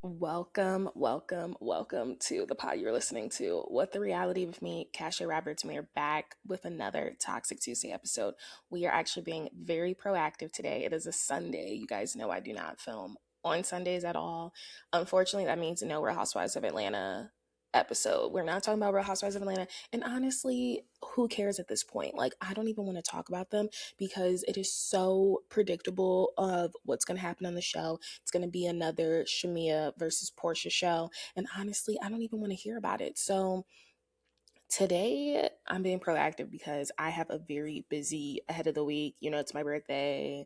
Welcome to the pod you're listening to. What the reality with me, Casha Roberts, we are back with another Toxic Tuesday episode. We are actually being very proactive today. It is a Sunday. You guys know I do not film on Sundays at all. Unfortunately, that means no Real Housewives of Atlanta episode. We're not talking about Real Housewives of Atlanta. And honestly, who cares at this point? Like, I don't even want to talk about them because it is so predictable of what's going to happen on the show. It's going to be another Shamia versus Portia show. And honestly, I don't even want to hear about it. So today I'm being proactive because I have a very busy ahead of the week. You know, it's my birthday.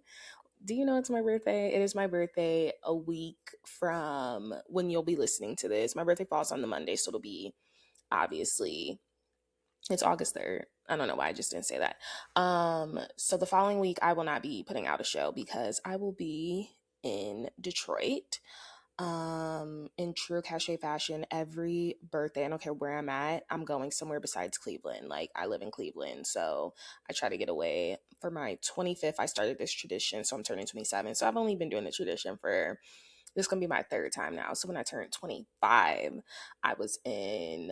Do you know it's my birthday? It is my birthday a week from when you'll be listening to this. My birthday falls on the Monday, so it'll be obviously it's August 3rd. I don't know why I just didn't say that. So the following week I will not be putting out a show because I will be in Detroit. In true cachet fashion, every birthday, I don't care where I'm at, I'm going somewhere besides Cleveland. Like, I live in Cleveland, so I try to get away. For my 25th, I started this tradition, so I'm turning 27. So I've only been doing the tradition for, this is going to be my third time now. So when I turned 25, I was in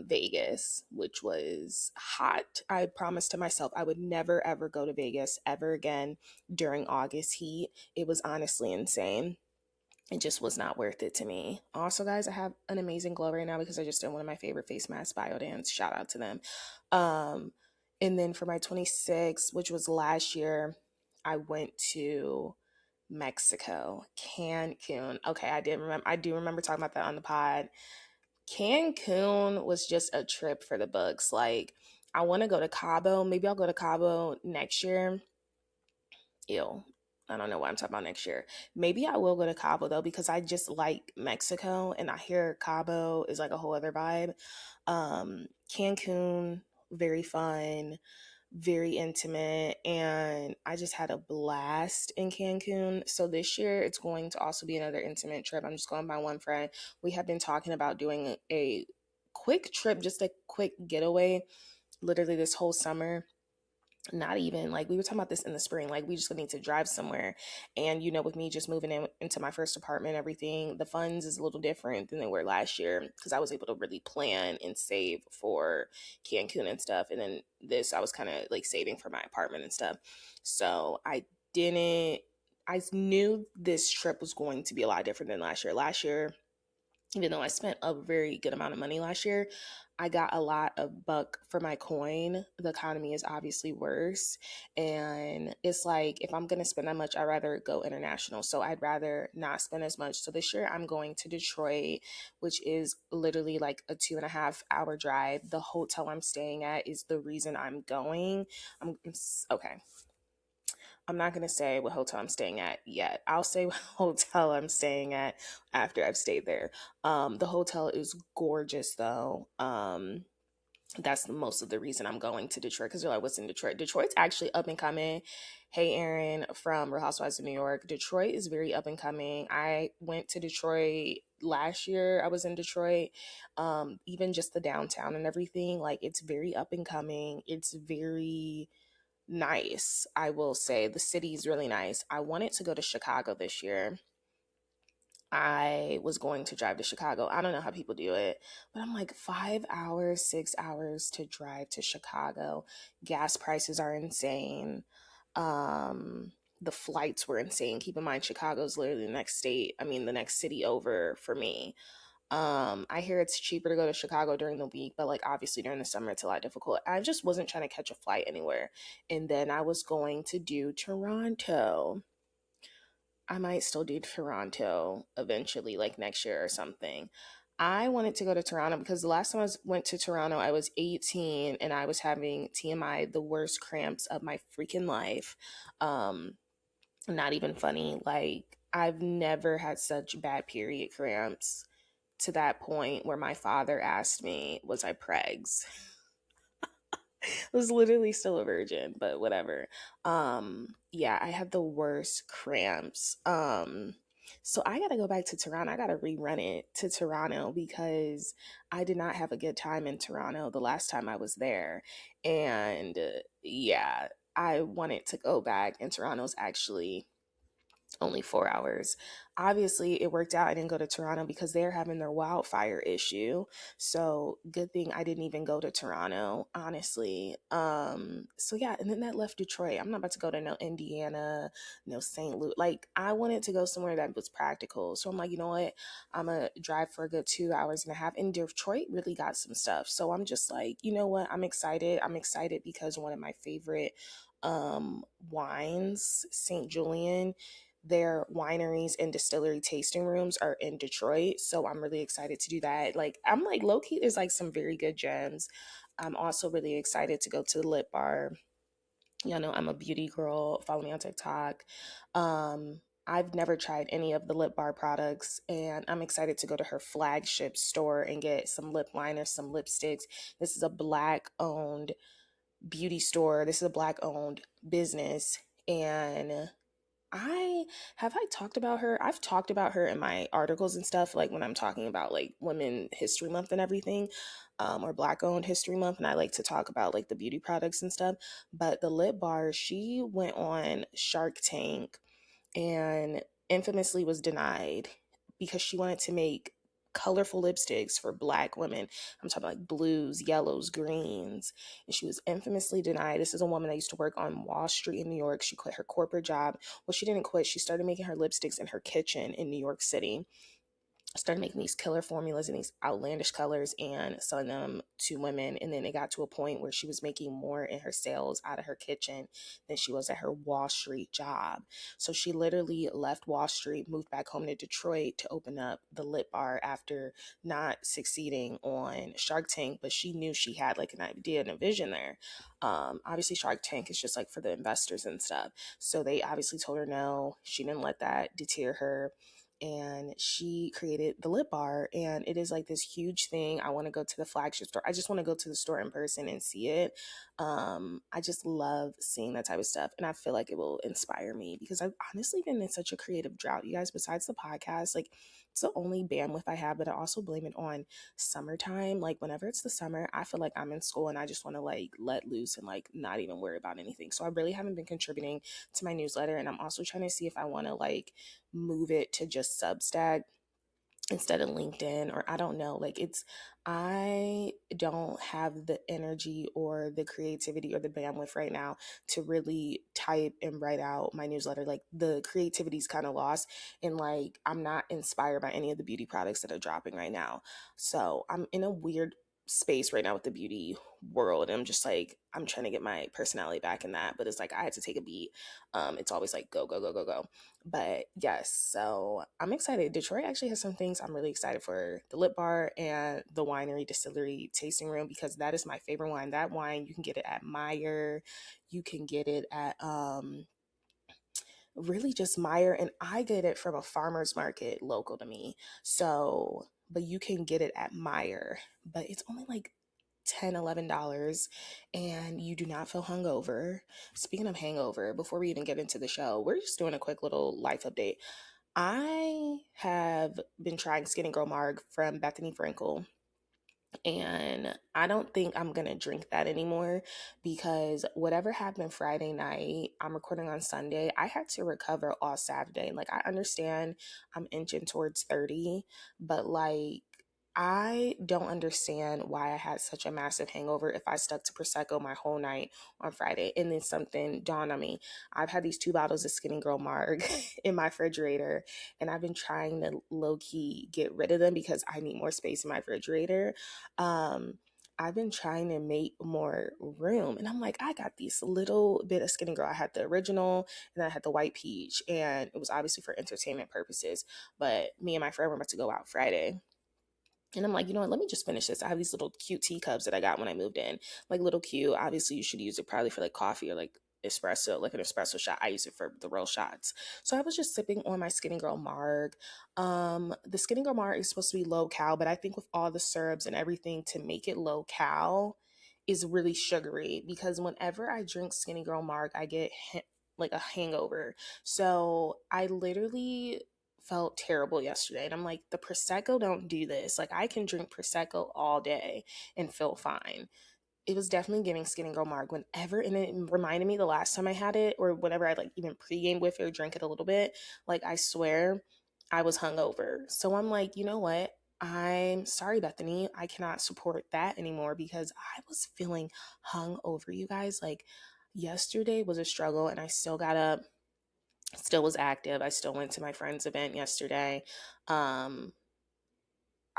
Vegas, which was hot. I promised to myself I would never, ever go to Vegas ever again during August heat. It was honestly insane. It just was not worth it to me. Also, guys, I have an amazing glow right now because I just did one of my favorite face masks, Biodance. Shout out to them. Um, and then for my 26th, which was last year, I went to Mexico, Cancun. Okay, I do remember talking about that on the pod. Cancun was just a trip for the books. Like, I want to go to Cabo. Maybe I'll go to Cabo next year. Ew. I don't know what I'm talking about next year. Maybe I will go to Cabo though, because I just like Mexico and I hear Cabo is like a whole other vibe. Cancun, very fun, very intimate, and I just had a blast in Cancun. So this year it's going to also be another intimate trip. I'm just going with my one friend. We have been talking about doing a quick trip, just a quick getaway, literally this whole summer. Not even like, we were talking about this in the spring, like we just need to drive somewhere. And you know, with me just moving into my first apartment, everything, the funds is a little different than they were last year because I was able to really plan and save for Cancun and stuff. And then this, I was kind of like saving for my apartment and stuff. So didn't I knew this trip was going to be a lot different than last year. Even though I spent a very good amount of money last year, I got a lot of buck for my coin. The economy is obviously worse. And it's like, if I'm going to spend that much, I'd rather go international. So I'd rather not spend as much. So this year I'm going to Detroit, which is literally like a 2.5 hour drive. The hotel I'm staying at is the reason I'm going. Okay. I'm not going to say what hotel I'm staying at yet. I'll say what hotel I'm staying at after I've stayed there. The hotel is gorgeous, though. That's most of the reason I'm going to Detroit, because you're like, what's in Detroit? Detroit's actually up and coming. Hey, Aaron from Real Housewives of New York. Detroit is very up and coming. I went to Detroit last year. I was in Detroit. Even just the downtown and everything, like, it's very up and coming. It's very nice. I will say the city is really nice. I wanted to go to Chicago this year. I was going to drive to Chicago. I don't know how people do it, but I'm like, 5 hours, 6 hours to drive to Chicago. Gas prices are insane. The flights were insane. Keep in mind, Chicago's literally the next city over for me. I hear it's cheaper to go to Chicago during the week, but like obviously during the summer it's a lot difficult. I just wasn't trying to catch a flight anywhere. And then I was going to do Toronto. I might still do Toronto eventually, like next year or something. I wanted to go to Toronto because the last time went to Toronto, I was 18 and I was having TMI, the worst cramps of my freaking life. Not even funny. Like, I've never had such bad period cramps to that point where my father asked me, was I pregs? I was literally still a virgin, but whatever. Yeah, I had the worst cramps. So I gotta go back to Toronto. I gotta rerun it to Toronto because I did not have a good time in Toronto the last time I was there. And yeah, I wanted to go back, and Toronto's actually Only 4 hours. Obviously, it worked out. I didn't go to Toronto because they're having their wildfire issue. So good thing I didn't even go to Toronto, honestly. So yeah, and then that left Detroit. I'm not about to go to no Indiana, no St. Louis. Like I wanted to go somewhere that was practical. So I'm like, you know what? I'm gonna drive for a good 2 hours and a half. And Detroit really got some stuff. So I'm just like, you know what? I'm excited. I'm excited because one of my favorite wines, St. Julian, their wineries and distillery tasting rooms are in Detroit. So I'm really excited to do that. Like, I'm like, low key, there's like some very good gems. I'm also really excited to go to the Lip Bar. Y'all know I'm a beauty girl. Follow me on TikTok. I've never tried any of the Lip Bar products, and I'm excited to go to her flagship store and get some lip liners, some lipsticks. This is a Black owned beauty store. This is a Black owned business. And I talked about her. I've talked about her in my articles and stuff, like when I'm talking about like Women History Month and everything, or Black owned History Month, and I like to talk about like the beauty products and stuff. But the Lip Bar, she went on Shark Tank and infamously was denied because she wanted to make colorful lipsticks for Black women. I'm talking like blues, yellows, greens. And she was infamously denied. This is a woman that used to work on Wall Street in New York. She quit her corporate job. Well, she didn't quit. She started making her lipsticks in her kitchen in New York City, started making these killer formulas and these outlandish colors and selling them to women. And then it got to a point where she was making more in her sales out of her kitchen than she was at her Wall Street job. So she literally left Wall Street, moved back home to Detroit to open up the Lip Bar after not succeeding on Shark Tank, but she knew she had like an idea and a vision there. Obviously Shark Tank is just like for the investors and stuff. So they obviously told her no. She didn't let that deter her, and she created the Lip Bar, and it is like this huge thing. I want to go to the flagship store. I just want to go to the store in person and see it. I just love seeing that type of stuff, and I feel like it will inspire me because I've honestly been in such a creative drought, you guys. Besides the podcast, like it's the only bandwidth I have, but I also blame it on summertime. Like whenever it's the summer, I feel like I'm in school and I just want to like let loose and like not even worry about anything. So I really haven't been contributing to my newsletter, and I'm also trying to see if I want to like move it to just Substack instead of LinkedIn, or I don't know. Like I don't have the energy or the creativity or the bandwidth right now to really type and write out my newsletter. Like the creativity's kind of lost, and like I'm not inspired by any of the beauty products that are dropping right now. So I'm in a weird space right now with the beauty world, and I'm just like I'm trying to get my personality back in that, but it's like I had to take a beat. It's always like go go go go go. But yes, so I'm excited. Detroit actually has some things I'm really excited for: the Lip Bar and the winery distillery tasting room, because that is my favorite wine. That wine, you can get it at Meyer, you can get it at really just Meyer, and I get it from a farmer's market local to me. So, but you can get it at Meyer, but it's only like $10, $11, and you do not feel hungover. Speaking of hangover, before we even get into the show, we're just doing a quick little life update. I have been trying Skinny Girl Marg from Bethany Frankel, and I don't think I'm gonna drink that anymore because whatever happened Friday night, I'm recording on Sunday. I had to recover all Saturday. Like, I understand I'm inching towards 30, but like, I don't understand why I had such a massive hangover if I stuck to Prosecco my whole night on Friday. And then something dawned on me. I've had these 2 bottles of Skinny Girl Marg in my refrigerator, and I've been trying to low key get rid of them because I need more space in my refrigerator. um, I've been trying to make more room, and I'm like, I got these little bit of Skinny Girl. I had the original, and then I had the white peach, and it was obviously for entertainment purposes. But me and my friend were about to go out Friday, and I'm like, you know what? Let me just finish this. I have these little cute teacups that I got when I moved in, like little cute. Obviously, you should use it probably for like coffee or like espresso, like an espresso shot. I use it for the real shots. So I was just sipping on my Skinny Girl Marg. The Skinny Girl Marg is supposed to be low cal, but I think with all the syrups and everything to make it low cal is really sugary, because whenever I drink Skinny Girl Marg, I get like a hangover. So I literally felt terrible yesterday, and I'm like, the Prosecco don't do this. Like, I can drink Prosecco all day and feel fine. it was definitely giving skin and girl marg whenever, and it reminded me the last time I had it, or whenever I like even pregame with it or drink it a little bit, like I swear I was hungover. So I'm like, you know what? I'm sorry, Bethany. I cannot support that anymore because I was feeling hungover, you guys. Like yesterday was a struggle and I still got up, still was active. I still went to my friend's event yesterday. Um,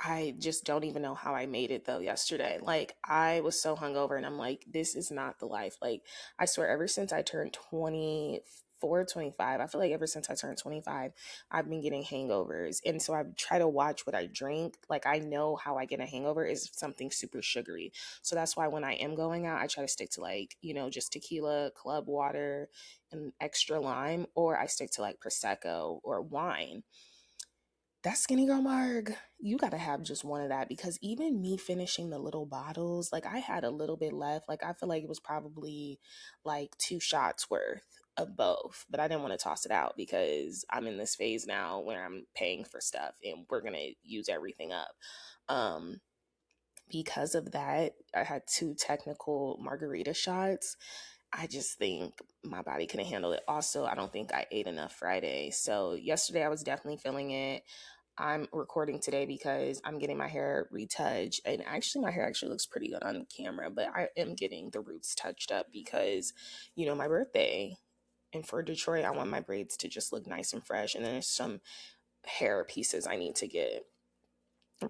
I just don't even know how I made it though yesterday. Like I was so hungover and I'm like, this is not the life. Like I swear ever since I turned 24, 25, I feel like ever since I turned 25, I've been getting hangovers. And so I try to watch what I drink. Like I know how I get a hangover is something super sugary. So that's why when I am going out, I try to stick to like, you know, just tequila, club water, and extra lime, or I stick to like Prosecco or wine. That skinny girl marg, you gotta have just one of that because even me finishing the little bottles, like I had a little bit left. Like I feel like it was probably like 2 shots worth of both, but I didn't want to toss it out because I'm in this phase now where I'm paying for stuff and we're gonna use everything up. Um, because of that, I had 2 technical margarita shots. I just think my body couldn't handle it. Also, I don't think I ate enough Friday. So yesterday I was definitely feeling it. I'm recording today because I'm getting my hair retouched. And actually, my hair actually looks pretty good on camera, but I am getting the roots touched up because, you know, my birthday. And for Detroit, I want my braids to just look nice and fresh. And then there's some hair pieces I need to get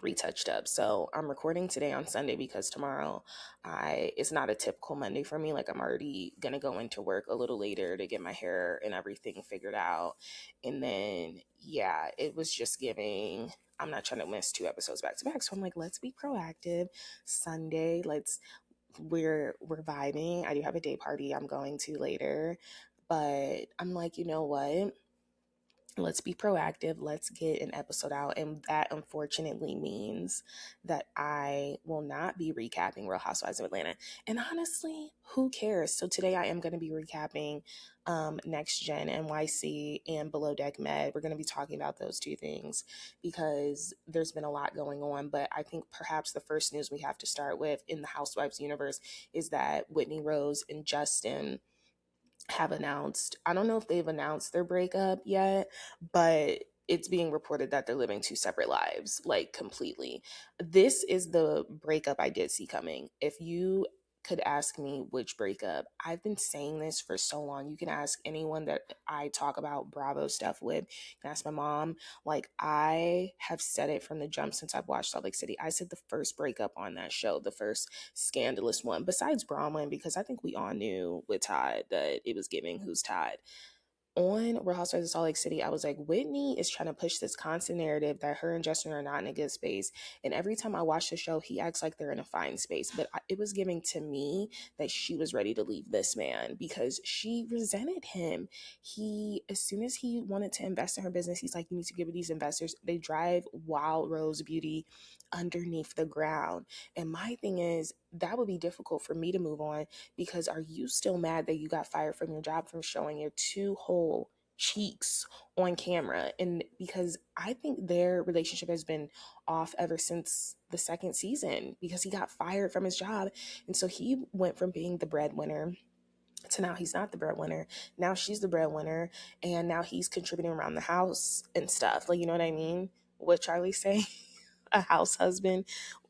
retouched up. So I'm recording today on Sunday because tomorrow it's not a typical Monday for me. Like I'm already gonna go into work a little later to get my hair and everything figured out. And then yeah, it was just giving, I'm not trying to miss 2 episodes back to back. So I'm like, let's be proactive. Sunday, we're vibing. I do have a day party I'm going to later. But I'm like, you know what? Let's be proactive. Let's get an episode out. And that unfortunately means that I will not be recapping Real Housewives of Atlanta. And honestly, who cares? So today I am going to be recapping Next Gen NYC and Below Deck Med. We're going to be talking about those 2 things because there's been a lot going on. But I think perhaps the first news we have to start with in the Housewives universe is that Whitney, Rose, and Justin have announced, I don't know if they've announced their breakup yet, but it's being reported that they're living 2 separate lives, like completely. This is the breakup I did see coming. If you could ask me which breakup, I've been saying this for so long. You can ask anyone that I talk about Bravo stuff with. You can ask my mom. Like, I have said it from the jump since I've watched Salt Lake City. I said the first breakup on that show, the first scandalous one, besides Bronwyn, because I think we all knew with Todd that it was giving who's Todd. On Real Housewives of Salt Lake City, I was like, Whitney is trying to push this constant narrative that her and Justin are not in a good space. And every time I watch the show, he acts like they're in a fine space. But it was giving to me that she was ready to leave this man because she resented him. As soon as he wanted to invest in her business, he's like, you need to give it these investors. They drive Wild Rose Beauty underneath the ground. And my thing is, that would be difficult for me to move on because are you still mad that you got fired from your job from showing your 2 whole cheeks on camera? And because I think their relationship has been off ever since the second season because he got fired from his job. And so he went from being the breadwinner to now he's not the breadwinner. Now she's the breadwinner. And now he's contributing around the house and stuff. Like, you know what I mean? What Charlie say? A house husband.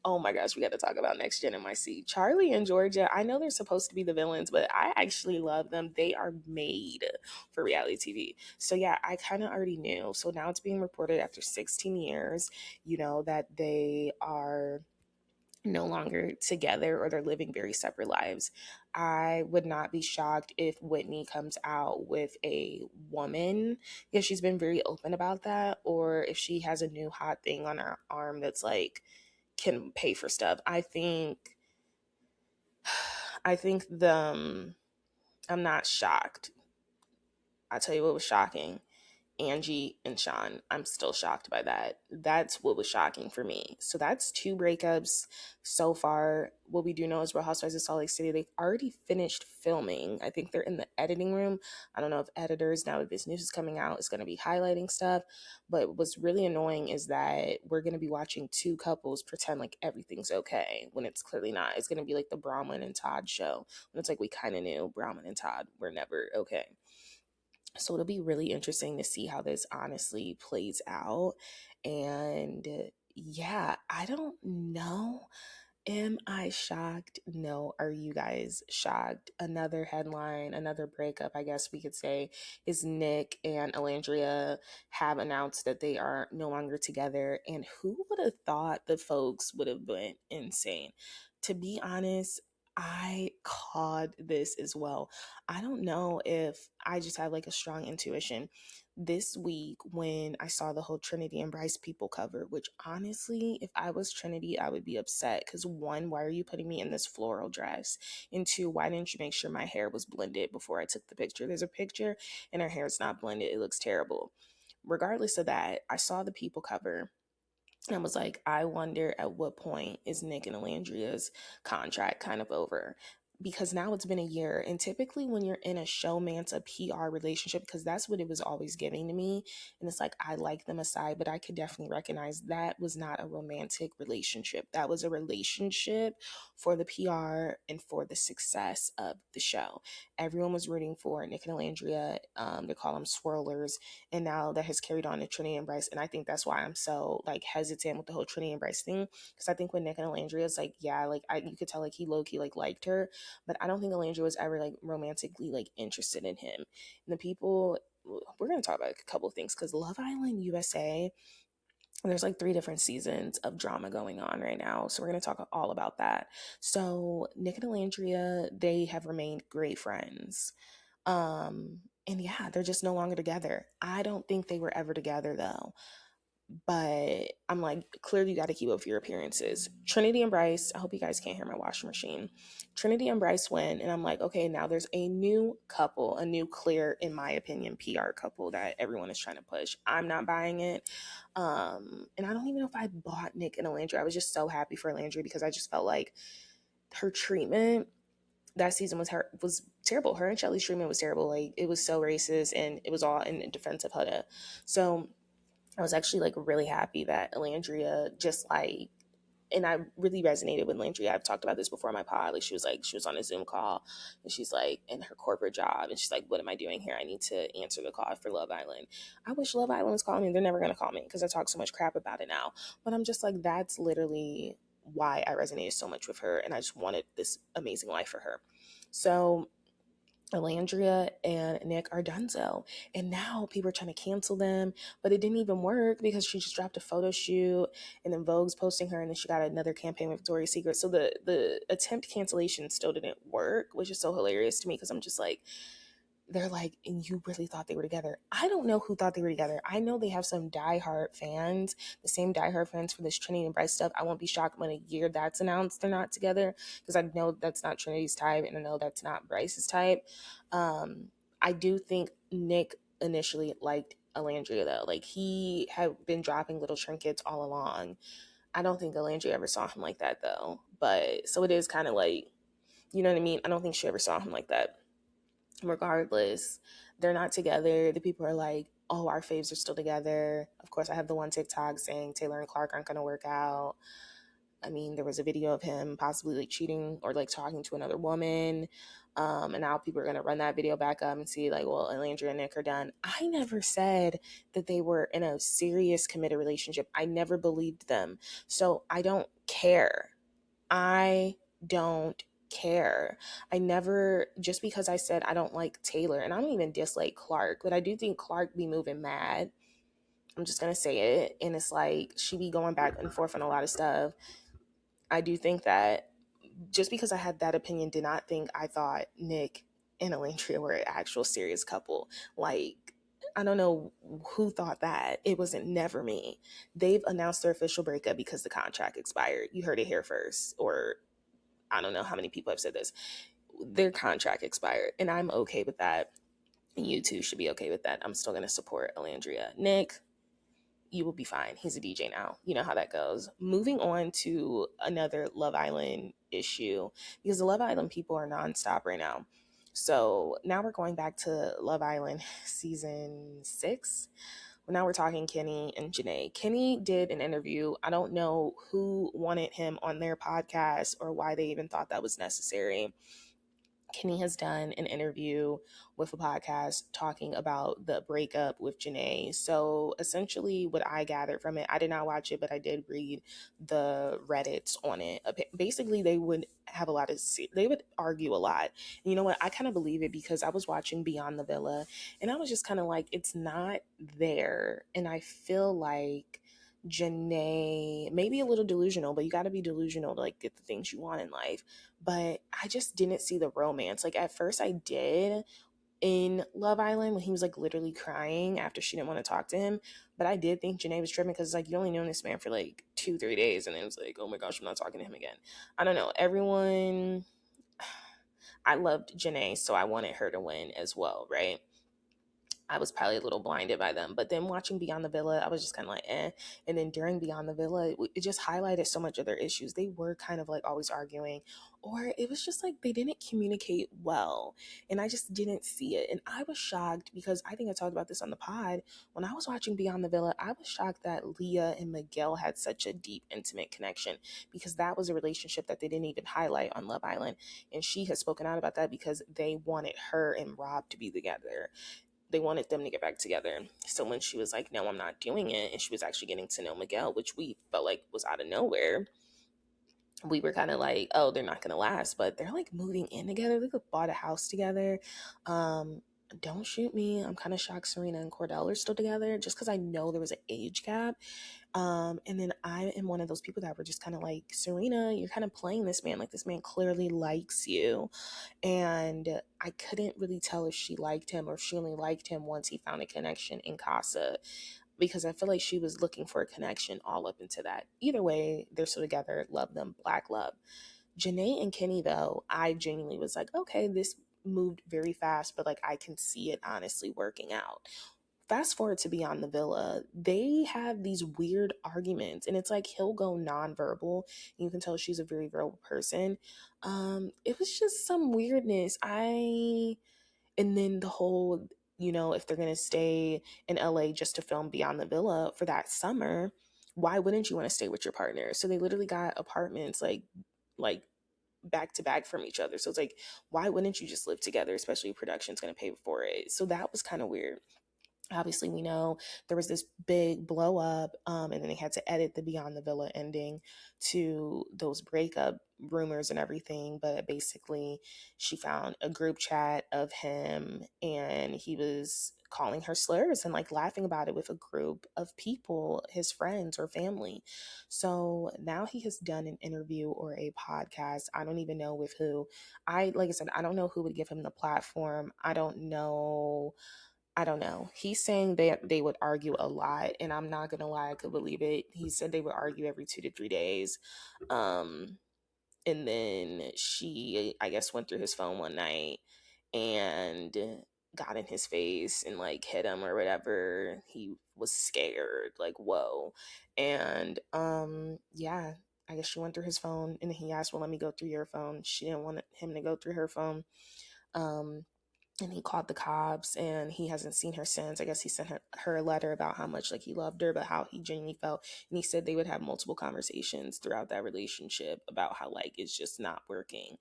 Oh my gosh, we got to talk about Next Gen NYC. Charlie and Georgia, I know they're supposed to be the villains, but I actually love them. They are made for reality TV. So yeah, I kind of already knew. So now it's being reported after 16 years, that they are no longer together or they're living very separate lives. I would not be shocked if Whitney comes out with a woman because she's been very open about that, or if she has a new hot thing on her arm that's like can pay for stuff. I think I'm not shocked. I'll tell you what was shocking Angie and Sean. I'm still shocked by that. That's what was shocking for me. So that's 2 breakups so far. What we do know is Real Housewives of Salt Lake City, they've already finished filming. I think they're in the editing room. I don't know if editors, now that this news is coming out, is going to be highlighting stuff. But what's really annoying is that we're going to be watching 2 couples pretend like everything's okay when it's clearly not. It's going to be like the Bronwyn and Todd show. When it's like we kind of knew Bronwyn and Todd were never okay. So it'll be really interesting to see how this honestly plays out. And yeah, I don't know. Am I shocked? No. Are you guys shocked? Another headline, another breakup, I guess we could say, is Nic and Olandria have announced that they are no longer together. And who would have thought the folks would have been insane? To be honest, I caught this as well. I don't know if I just had like a strong intuition this week when I saw the whole Trinity and Bryce people cover, which honestly, if I was Trinity, I would be upset because 1, why are you putting me in this floral dress? And 2, why didn't you make sure my hair was blended before I took the picture? There's a picture and her hair is not blended. It looks terrible. Regardless of that, I saw the people cover. And I was like, I wonder at what point is Nic and Olandria's contract kind of over? Because now it's been a year. And typically when you're in a showmance, a PR relationship, because that's what it was always giving to me. And it's like, I like them aside, but I could definitely recognize that was not a romantic relationship. That was a relationship for the PR and for the success of the show. Everyone was rooting for Nic and Olandria. They call them swirlers, and now that has carried on to Trinity and Bryce. And I think that's why I'm so like hesitant with the whole Trinity and Bryce thing, because I think when Nic and Olandria is like, yeah, like you could tell like he low-key like liked her, but I don't think Olandria was ever like romantically like interested in him. And the people, we're going to talk about a couple of things, because Love Island USA, there's like 3 different seasons of drama going on right now. So we're going to talk all about that. So Nic and Olandria, they have remained great friends. And yeah, they're just no longer together. I don't think they were ever together though. But I'm like, clearly you got to keep up your appearances. Trinity and Bryce, I hope you guys can't hear my washing machine. Trinity and Bryce win, and I'm like, okay, now there's a new couple, a new clear, in my opinion, PR couple that everyone is trying to push. I'm not buying it. And I don't even know if I bought Nic and Olandria. I was just so happy for Olandria because I just felt like her treatment that season was terrible. Her and Shelly's treatment was terrible. Like, it was so racist, and it was all in defense of Huda. So I was actually like really happy that Olandria just like, and I really resonated with Landry. I've talked about this before on my pod. Like, she was on a Zoom call, and she's like in her corporate job, and she's like, what am I doing here? I need to answer the call for Love Island. I wish Love Island was calling me. They're never going to call me because I talk so much crap about it now. But I'm just like, that's literally why I resonated so much with her, and I just wanted this amazing life for her. So Olandria and Nic are donezo. And now people are trying to cancel them, but it didn't even work because she just dropped a photo shoot, and then Vogue's posting her, and then she got another campaign with Victoria's Secret. So the attempt cancellation still didn't work, which is so hilarious to me because I'm just like, they're like, and you really thought they were together? I don't know who thought they were together. I know they have some diehard fans, the same diehard fans for this Trinity and Bryce stuff. I won't be shocked when a year that's announced they're not together, because I know that's not Trinity's type, and I know that's not Bryce's type. I do think Nic initially liked Olandria though. Like, he had been dropping little trinkets all along. I don't think Olandria ever saw him like that though. But so it is kind of like, you know what I mean? I don't think she ever saw him like that. Regardless, they're not together. The people are like, oh, our faves are still together. Of course, I have the one TikTok saying Taylor and Clark aren't going to work out. I mean, there was a video of him possibly like cheating or like talking to another woman. And now people are going to run that video back up and see like, well, Olandria and Nic are done. I never said that they were in a serious committed relationship. I never believed them. So I don't care. I don't care. I never, just because I said I don't like Taylor, and I don't even dislike Clark, but I do think Clark be moving mad. I'm just gonna say it. And it's like, she be going back and forth on a lot of stuff. I do think that just because I had that opinion did not think I thought Nic and Olandria were an actual serious couple. Like, I don't know who thought that. It wasn't never me. They've announced their official breakup because the contract expired. You heard it here first. Or I don't know how many people have said this. Their contract expired, and I'm okay with that. You two should be okay with that. I'm still going to support Olandria. Nic, you will be fine. He's a DJ now. You know how that goes. Moving on to another Love Island issue, because the Love Island people are nonstop right now. So now we're going back to Love Island season 6. Well, now we're talking Kenny and Janae. Kenny did an interview. I don't know who wanted him on their podcast or why they even thought that was necessary. Kenny has done an interview with a podcast talking about the breakup with Janae. So essentially, what I gathered from it, I did not watch it, but I did read the Reddits on it. Basically, they would have they would argue a lot. And you know what? I kind of believe it, because I was watching Beyond the Villa and I was just kind of like, it's not there. And I feel like Janae, maybe a little delusional, but you got to be delusional to like get the things you want in life. But I just didn't see the romance. Like at first I did in Love Island when he was like literally crying after she didn't want to talk to him. But I did think Janae was tripping, because like you only known this man for like 2-3 days, and then it was like, oh my gosh, I'm not talking to him again. I don't know. I loved Janae, so I wanted her to win as well, right? I was probably a little blinded by them. But then watching Beyond the Villa, I was just kind of like, eh. And then during Beyond the Villa, it just highlighted so much of their issues. They were kind of like always arguing, or it was just like they didn't communicate well. And I just didn't see it. And I was shocked, because I think I talked about this on the pod. When I was watching Beyond the Villa, I was shocked that Leah and Miguel had such a deep, intimate connection, because that was a relationship that they didn't even highlight on Love Island. And she has spoken out about that, because they wanted her and Rob to be together. They wanted them to get back together. So when she was like, no, I'm not doing it, and she was actually getting to know Miguel, which we felt like was out of nowhere, we were kind of like, oh, they're not going to last. But they're like moving in together. They bought a house together. Don't shoot me. I'm kind of shocked Serena and Cordell are still together, just because I know there was an age gap. And then I am one of those people that were just kind of like, Serena, you're kind of playing this man. Like, this man clearly likes you. And I couldn't really tell if she liked him or if she only liked him once he found a connection in Casa, because I feel like she was looking for a connection all up into that. Either way, they're still together. Love them. Black love. Janae and Kenny, though, I genuinely was like, okay, this moved very fast, but like I can see it honestly working out. Fast forward to Beyond the Villa, they have these weird arguments, and it's like he'll go nonverbal. You can tell she's a very verbal person. It was just some weirdness. And then the whole, if they're gonna stay in LA just to film Beyond the Villa for that summer, why wouldn't you want to stay with your partner? So they literally got apartments like back to back from each other. So it's like, why wouldn't you just live together, especially if production's gonna pay for it? So that was kind of weird. Obviously, we know there was this big blow up, and then they had to edit the Beyond the Villa ending to those breakup rumors and everything. But basically, she found a group chat of him, and he was calling her slurs and like laughing about it with a group of people, his friends or family. So now he has done an interview or a podcast. I don't even know with who. Like I said, I don't know who would give him the platform. I don't know. He's saying that they would argue a lot, and I'm not gonna lie, I could believe it. He said they would argue every 2 to 3 days. And then she, I guess, went through his phone one night and got in his face and like hit him or whatever. He was scared, like, whoa. And yeah, I guess she went through his phone, and he asked, well, let me go through your phone. She didn't want him to go through her phone. And he called the cops, and he hasn't seen her since. I guess he sent her a letter about how much like he loved her, but how he genuinely felt. And he said they would have multiple conversations throughout that relationship about how like it's just not working.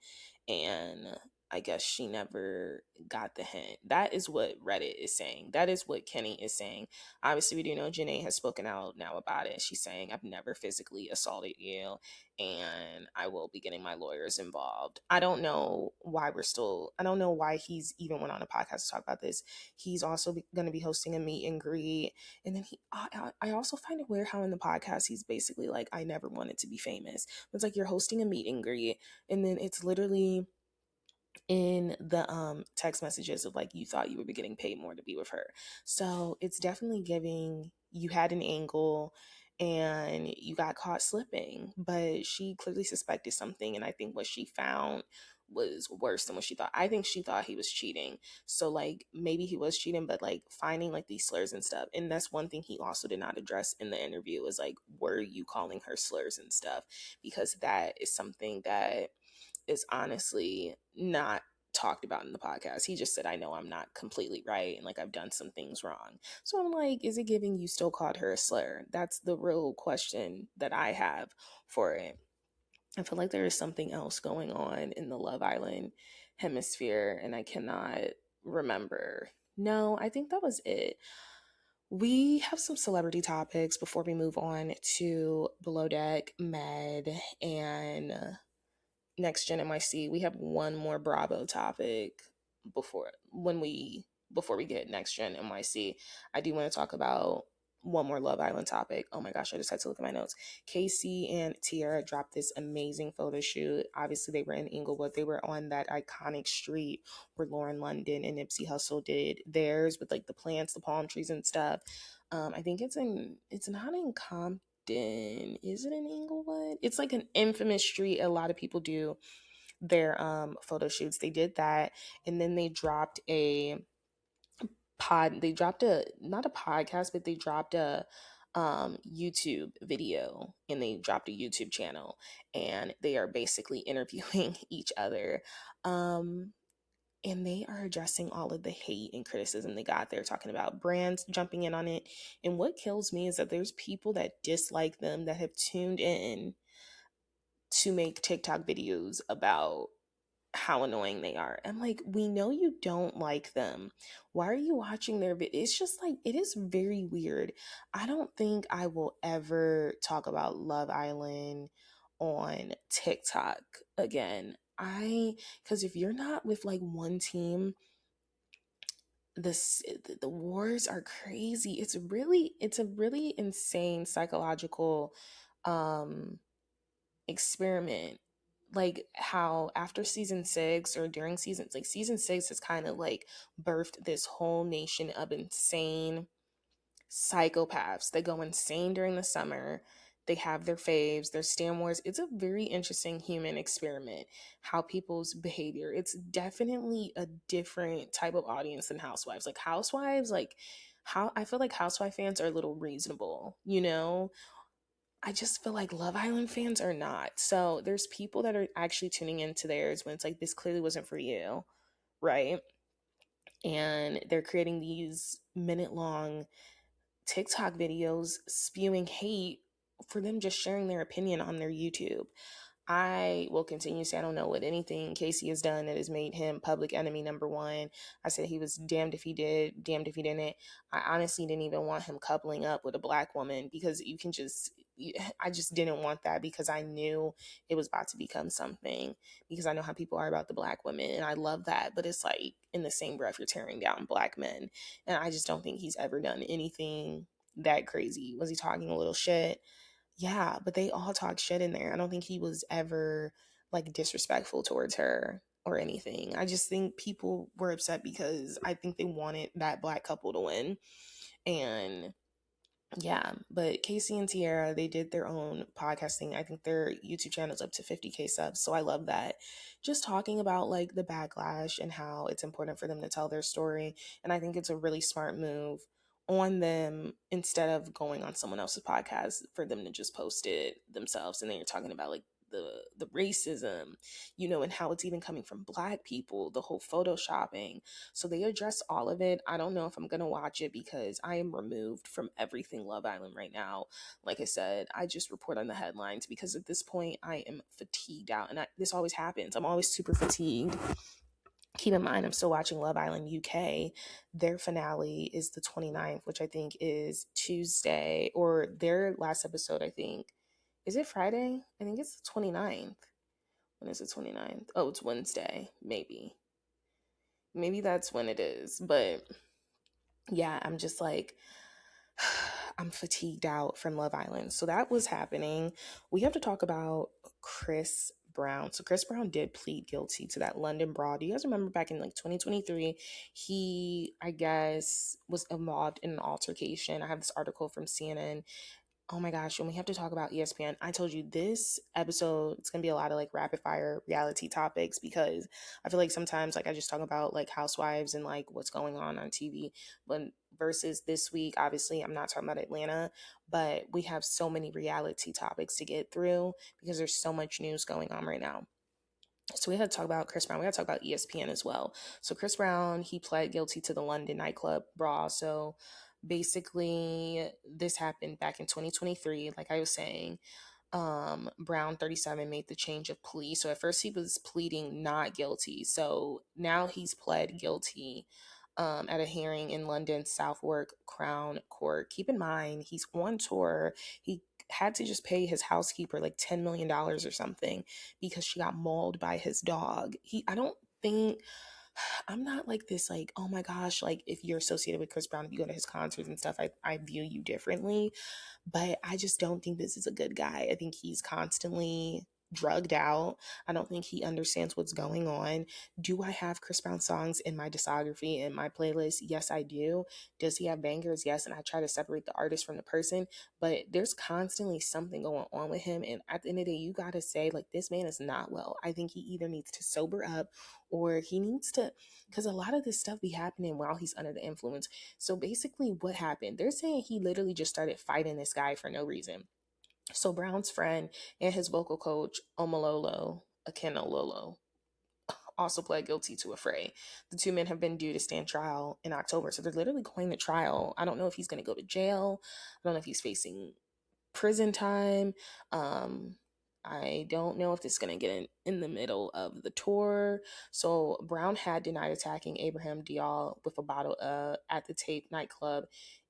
And I guess she never got the hint. That is what Reddit is saying. That is what Kenny is saying. Obviously, we do know Janae has spoken out now about it. She's saying, I've never physically assaulted you, and I will be getting my lawyers involved. I don't know why he's even went on a podcast to talk about this. He's also going to be hosting a meet and greet. And then I also find it weird how in the podcast, he's basically like, I never wanted to be famous. It's like, you're hosting a meet and greet, and then it's literally in the text messages of like, you thought you would be getting paid more to be with her. So it's definitely giving, you had an angle and you got caught slipping, but she clearly suspected something. And I think what she found was worse than what she thought. I think she thought he was cheating. So like maybe he was cheating, but like finding like these slurs and stuff. And that's one thing he also did not address in the interview was like, were you calling her slurs and stuff? Because that is something that is honestly not talked about in the podcast. He just said, I know I'm not completely right and like I've done some things wrong. So I'm like, is it giving you still called her a slur? That's the real question that I have for it. I feel like there is something else going on in the Love Island hemisphere and I cannot remember. No, I think that was it. We have some celebrity topics before we move on to Below Deck, Med, and Next Gen NYC. We have one more Bravo topic before we get Next Gen NYC. I do want to talk about one more Love Island topic. Oh my gosh, I just had to look at my notes. Casey and Tiara dropped this amazing photo shoot. Obviously, they were in Inglewood. They were on that iconic street where Lauren London and Nipsey Hussle did theirs with like the plants, the palm trees and stuff. I think it's not in Compton. Is it in Inglewood? It's like an infamous street. A lot of people do their photo shoots. They did that, and then they dropped a they dropped a not a podcast, but they dropped a YouTube video, and they dropped a YouTube channel, and they are basically interviewing each other. And they are addressing all of the hate and criticism they got. They're talking about brands jumping in on it. And what kills me is that there's people that dislike them that have tuned in to make TikTok videos about how annoying they are. I'm like, we know you don't like them. Why are you watching their videos? It's just like, it is very weird. I don't think I will ever talk about Love Island on TikTok again. Because if you're not with like one team, the wars are crazy. It's a really insane psychological experiment, like how after season 6 or during season 6 has kind of like birthed this whole nation of insane psychopaths that go insane during the summer. They have their faves, their stan wars. It's a very interesting human experiment, how people's behavior. It's definitely a different type of audience than Housewives. Like Housewives, like how I feel like Housewife fans are a little reasonable, you know? I just feel like Love Island fans are not. So there's people that are actually tuning into theirs when it's like, this clearly wasn't for you, right? And they're creating these minute-long TikTok videos spewing hate for them just sharing their opinion on their YouTube. I will continue to say I don't know what anything Casey has done that has made him public enemy number one. I said he was damned if he did, damned if he didn't. I honestly didn't even want him coupling up with a black woman because I just didn't want that because I knew it was about to become something, because I know how people are about the black women and I love that. But it's like in the same breath, you're tearing down black men. And I just don't think he's ever done anything that crazy. Was he talking a little shit? Yeah, but they all talk shit in there. I don't think he was ever like disrespectful towards her or anything. I just think people were upset because I think they wanted that black couple to win. And yeah, but Casey and Tiara, they did their own podcasting. I think their YouTube channel's up to 50K subs. So I love that. Just talking about like the backlash and how it's important for them to tell their story. And I think it's a really smart move on them instead of going on someone else's podcast for them to just post it themselves. And then you're talking about like the racism, you know, and how it's even coming from black people, the whole photoshopping. So they address all of it. I don't know if I'm going to watch it because I am removed from everything Love Island right now. Like I said, I just report on the headlines because at this point I am fatigued out. And this always happens. I'm always super fatigued. Keep in mind, I'm still watching Love Island UK. Their finale is the 29th, which I think is Tuesday, or their last episode, I think. Is it Friday? I think it's the 29th. When is the 29th? Oh, it's Wednesday, maybe. Maybe that's when it is. But yeah, I'm just like, I'm fatigued out from Love Island. So that was happening. We have to talk about Chris Brown. So Chris Brown did plead guilty to that London brawl. Do you guys remember back in like 2023, he, I guess, was involved in an altercation. I have this article from CNN. Oh my gosh, when we have to talk about ESPN, I told you this episode, it's gonna be a lot of like rapid fire reality topics because I feel like sometimes like I just talk about like housewives and like what's going on TV. But versus this week, obviously I'm not talking about Atlanta, but we have so many reality topics to get through because there's so much news going on right now. So we had to talk about Chris Brown. We had to talk about ESPN as well. So Chris Brown, he pled guilty to the London nightclub brawl. So basically, this happened back in 2023. Like I was saying, Brown 37 made the change of plea. So at first he was pleading not guilty. So now he's pled guilty at a hearing in London Southwark Crown Court. Keep in mind, he's on tour. He had to just pay his housekeeper like $10 million or something because she got mauled by his dog. I don't think, I'm not like this, like, oh my gosh, like if you're associated with Chris Brown, if you go to his concerts and stuff, I view you differently. But I just don't think this is a good guy. I think he's constantly drugged out. I don't think he understands what's going on. Do I have Chris Brown songs in my discography, in my playlist? Yes, I do. Does he have bangers? Yes. And I try to separate the artist from the person, but there's constantly something going on with him. And at the end of the day, you got to say, like, this man is not well. I think he either needs to sober up or he needs to, because a lot of this stuff be happening while he's under the influence. So basically, what happened? They're saying he literally just started fighting this guy for no reason. So Brown's friend and his vocal coach, Akenololo, also pled guilty to a fray. The two men have been due to stand trial in October. So they're literally going to trial. I don't know if he's going to go to jail. I don't know if he's facing prison time. Um, I don't know if this is going to get in the middle of the tour. So Brown had denied attacking Abraham Dial with a bottle at the Tape nightclub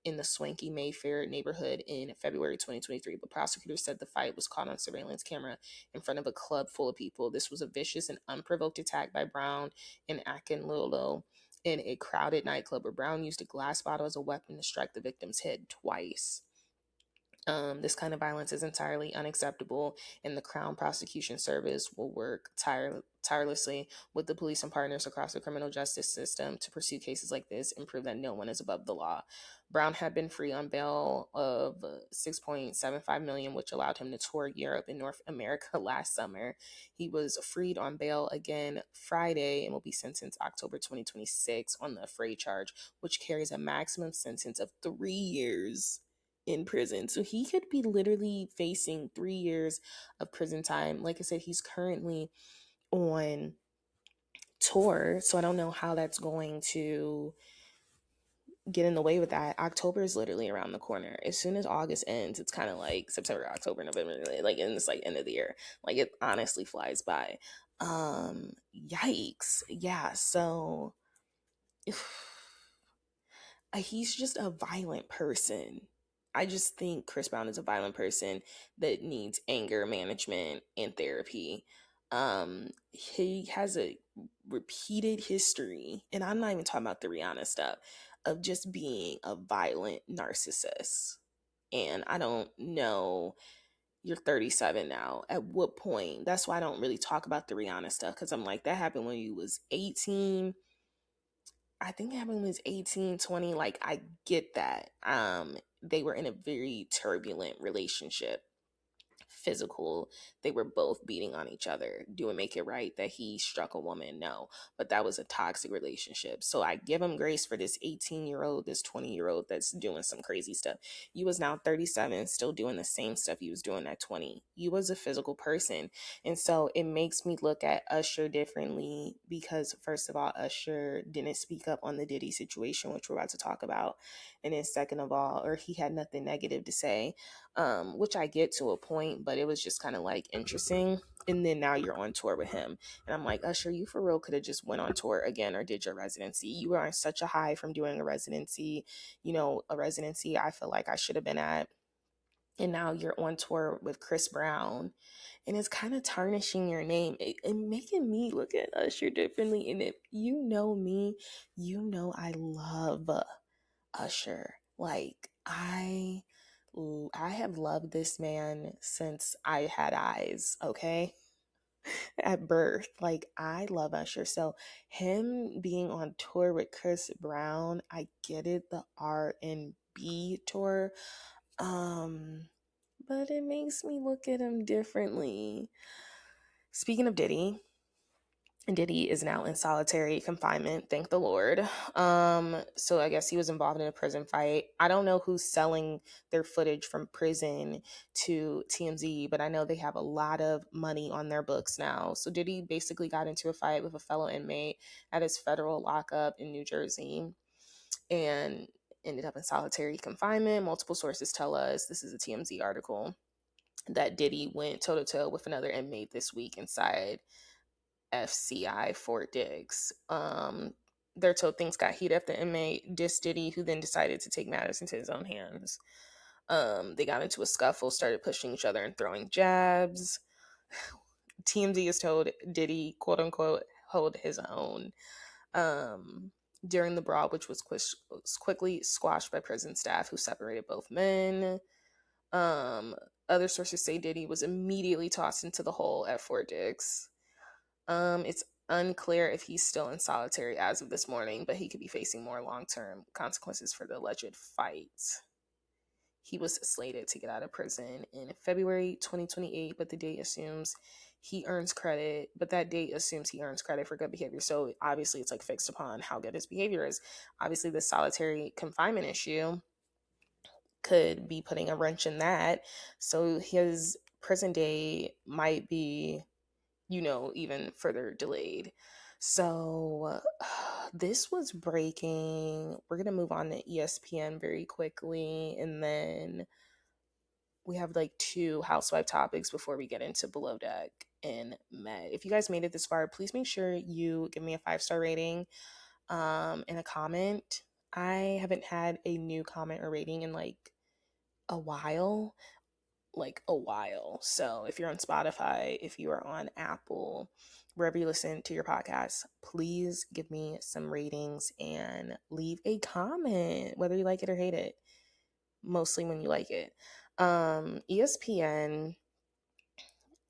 in the swanky Mayfair neighborhood in February 2023. But prosecutors said the fight was caught on surveillance camera in front of a club full of people. This was a vicious and unprovoked attack by Brown and Akinlolo in a crowded nightclub where Brown used a glass bottle as a weapon to strike the victim's head twice. This kind of violence is entirely unacceptable, and the Crown Prosecution Service will work tirelessly with the police and partners across the criminal justice system to pursue cases like this and prove that no one is above the law. Brown had been free on bail of $6.75 million, which allowed him to tour Europe and North America last summer. He was freed on bail again Friday and will be sentenced October 2026 on the affray charge, which carries a maximum sentence of 3 years in prison. So he could be literally facing 3 years of prison time. Like I said, he's currently on tour. So I don't know how that's going to get in the way with that. October is literally around the corner. As soon as August ends, it's kind of like September, October, November, like, and it's like end of the year. Like it honestly flies by. Yikes. Yeah. So he's just a violent person. I just think Chris Brown is a violent person that needs anger management and therapy. He has a repeated history, and I'm not even talking about the Rihanna stuff, of just being a violent narcissist. And I don't know, you're 37 now. At what point? That's why I don't really talk about the Rihanna stuff, because I'm like, that happened when you was 18. I think it happened when he was 18, 20. Like, I get that. They were in a very turbulent relationship. Physical, they were both beating on each other. Do it make it right that he struck a woman? No, but that was a toxic relationship. So I give him grace for this 18-year-old, this 20-year-old that's doing some crazy stuff. You was now 37, still doing the same stuff you was doing at 20. You was a physical person. And so it makes me look at Usher differently because, first of all, Usher didn't speak up on the Diddy situation, which we're about to talk about. And then second of all, or he had nothing negative to say, which I get to a point, but it was just kind of like interesting. And then now you're on tour with him. And I'm like, Usher, you for real could have just went on tour again or did your residency. You were on such a high from doing a residency, a residency I feel like I should have been at. And now you're on tour with Chris Brown. And it's kind of tarnishing your name and making me look at Usher differently. And if you know me, you know I love Usher. Like, I have loved this man since I had eyes, okay? At birth. Like, I love Usher. So him being on tour with Chris Brown, I get it, the R&B tour. Um but it makes me look at him differently. Speaking of Diddy, Diddy is now in solitary confinement, thank the Lord. So I guess he was involved in a prison fight. I don't know who's selling their footage from prison to TMZ, but I know they have a lot of money on their books now. So Diddy basically got into a fight with a fellow inmate at his federal lockup in New Jersey and ended up in solitary confinement. Multiple sources tell us, this is a TMZ article, that Diddy went toe to toe with another inmate this week inside FCI Fort Dix. They're told things got heated after the inmate dissed Diddy, who then decided to take matters into his own hands. They got into a scuffle, started pushing each other and throwing jabs. TMZ is told Diddy, quote unquote, hold his own during the brawl, which was quickly squashed by prison staff who separated both men. Other sources say Diddy was immediately tossed into the hole at Fort Dix. It's unclear if he's still in solitary as of this morning, but he could be facing more long-term consequences for the alleged fight. He was slated to get out of prison in February 2028, but that date assumes he earns credit for good behavior. So obviously it's like fixed upon how good his behavior is. Obviously the solitary confinement issue could be putting a wrench in that. So his prison day might be, even further delayed. So this was breaking. We're going to move on to ESPN very quickly. And then we have like 2 housewife topics before we get into Below Deck and Med. If you guys made it this far, please make sure you give me a 5-star rating and a comment. I haven't had a new comment or rating in like a while. So if you're on Spotify, if you are on Apple, wherever you listen to your podcast, please give me some ratings and leave a comment, whether you like it or hate it. Mostly when you like it. ESPN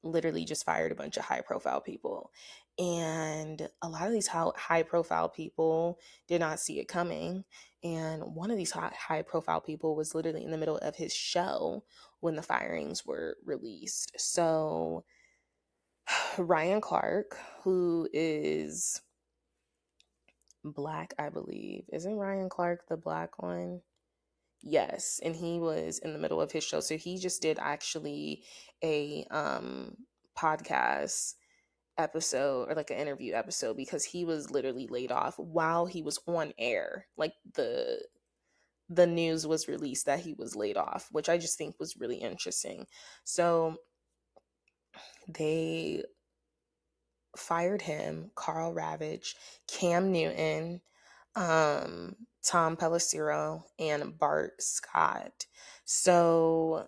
literally just fired a bunch of high profile people. And a lot of these high profile people did not see it coming. And one of these high profile people was literally in the middle of his show when the firings were released. So Ryan Clark, who is Black, I believe. Isn't Ryan Clark the Black one? Yes, and he was in the middle of his show. So he just did actually a podcast episode, or like an interview episode, because he was literally laid off while he was on air. Like the news was released that he was laid off, which I just think was really interesting. So they fired him, Carl Ravage, Cam Newton, Tom Pelissero, and Bart Scott. So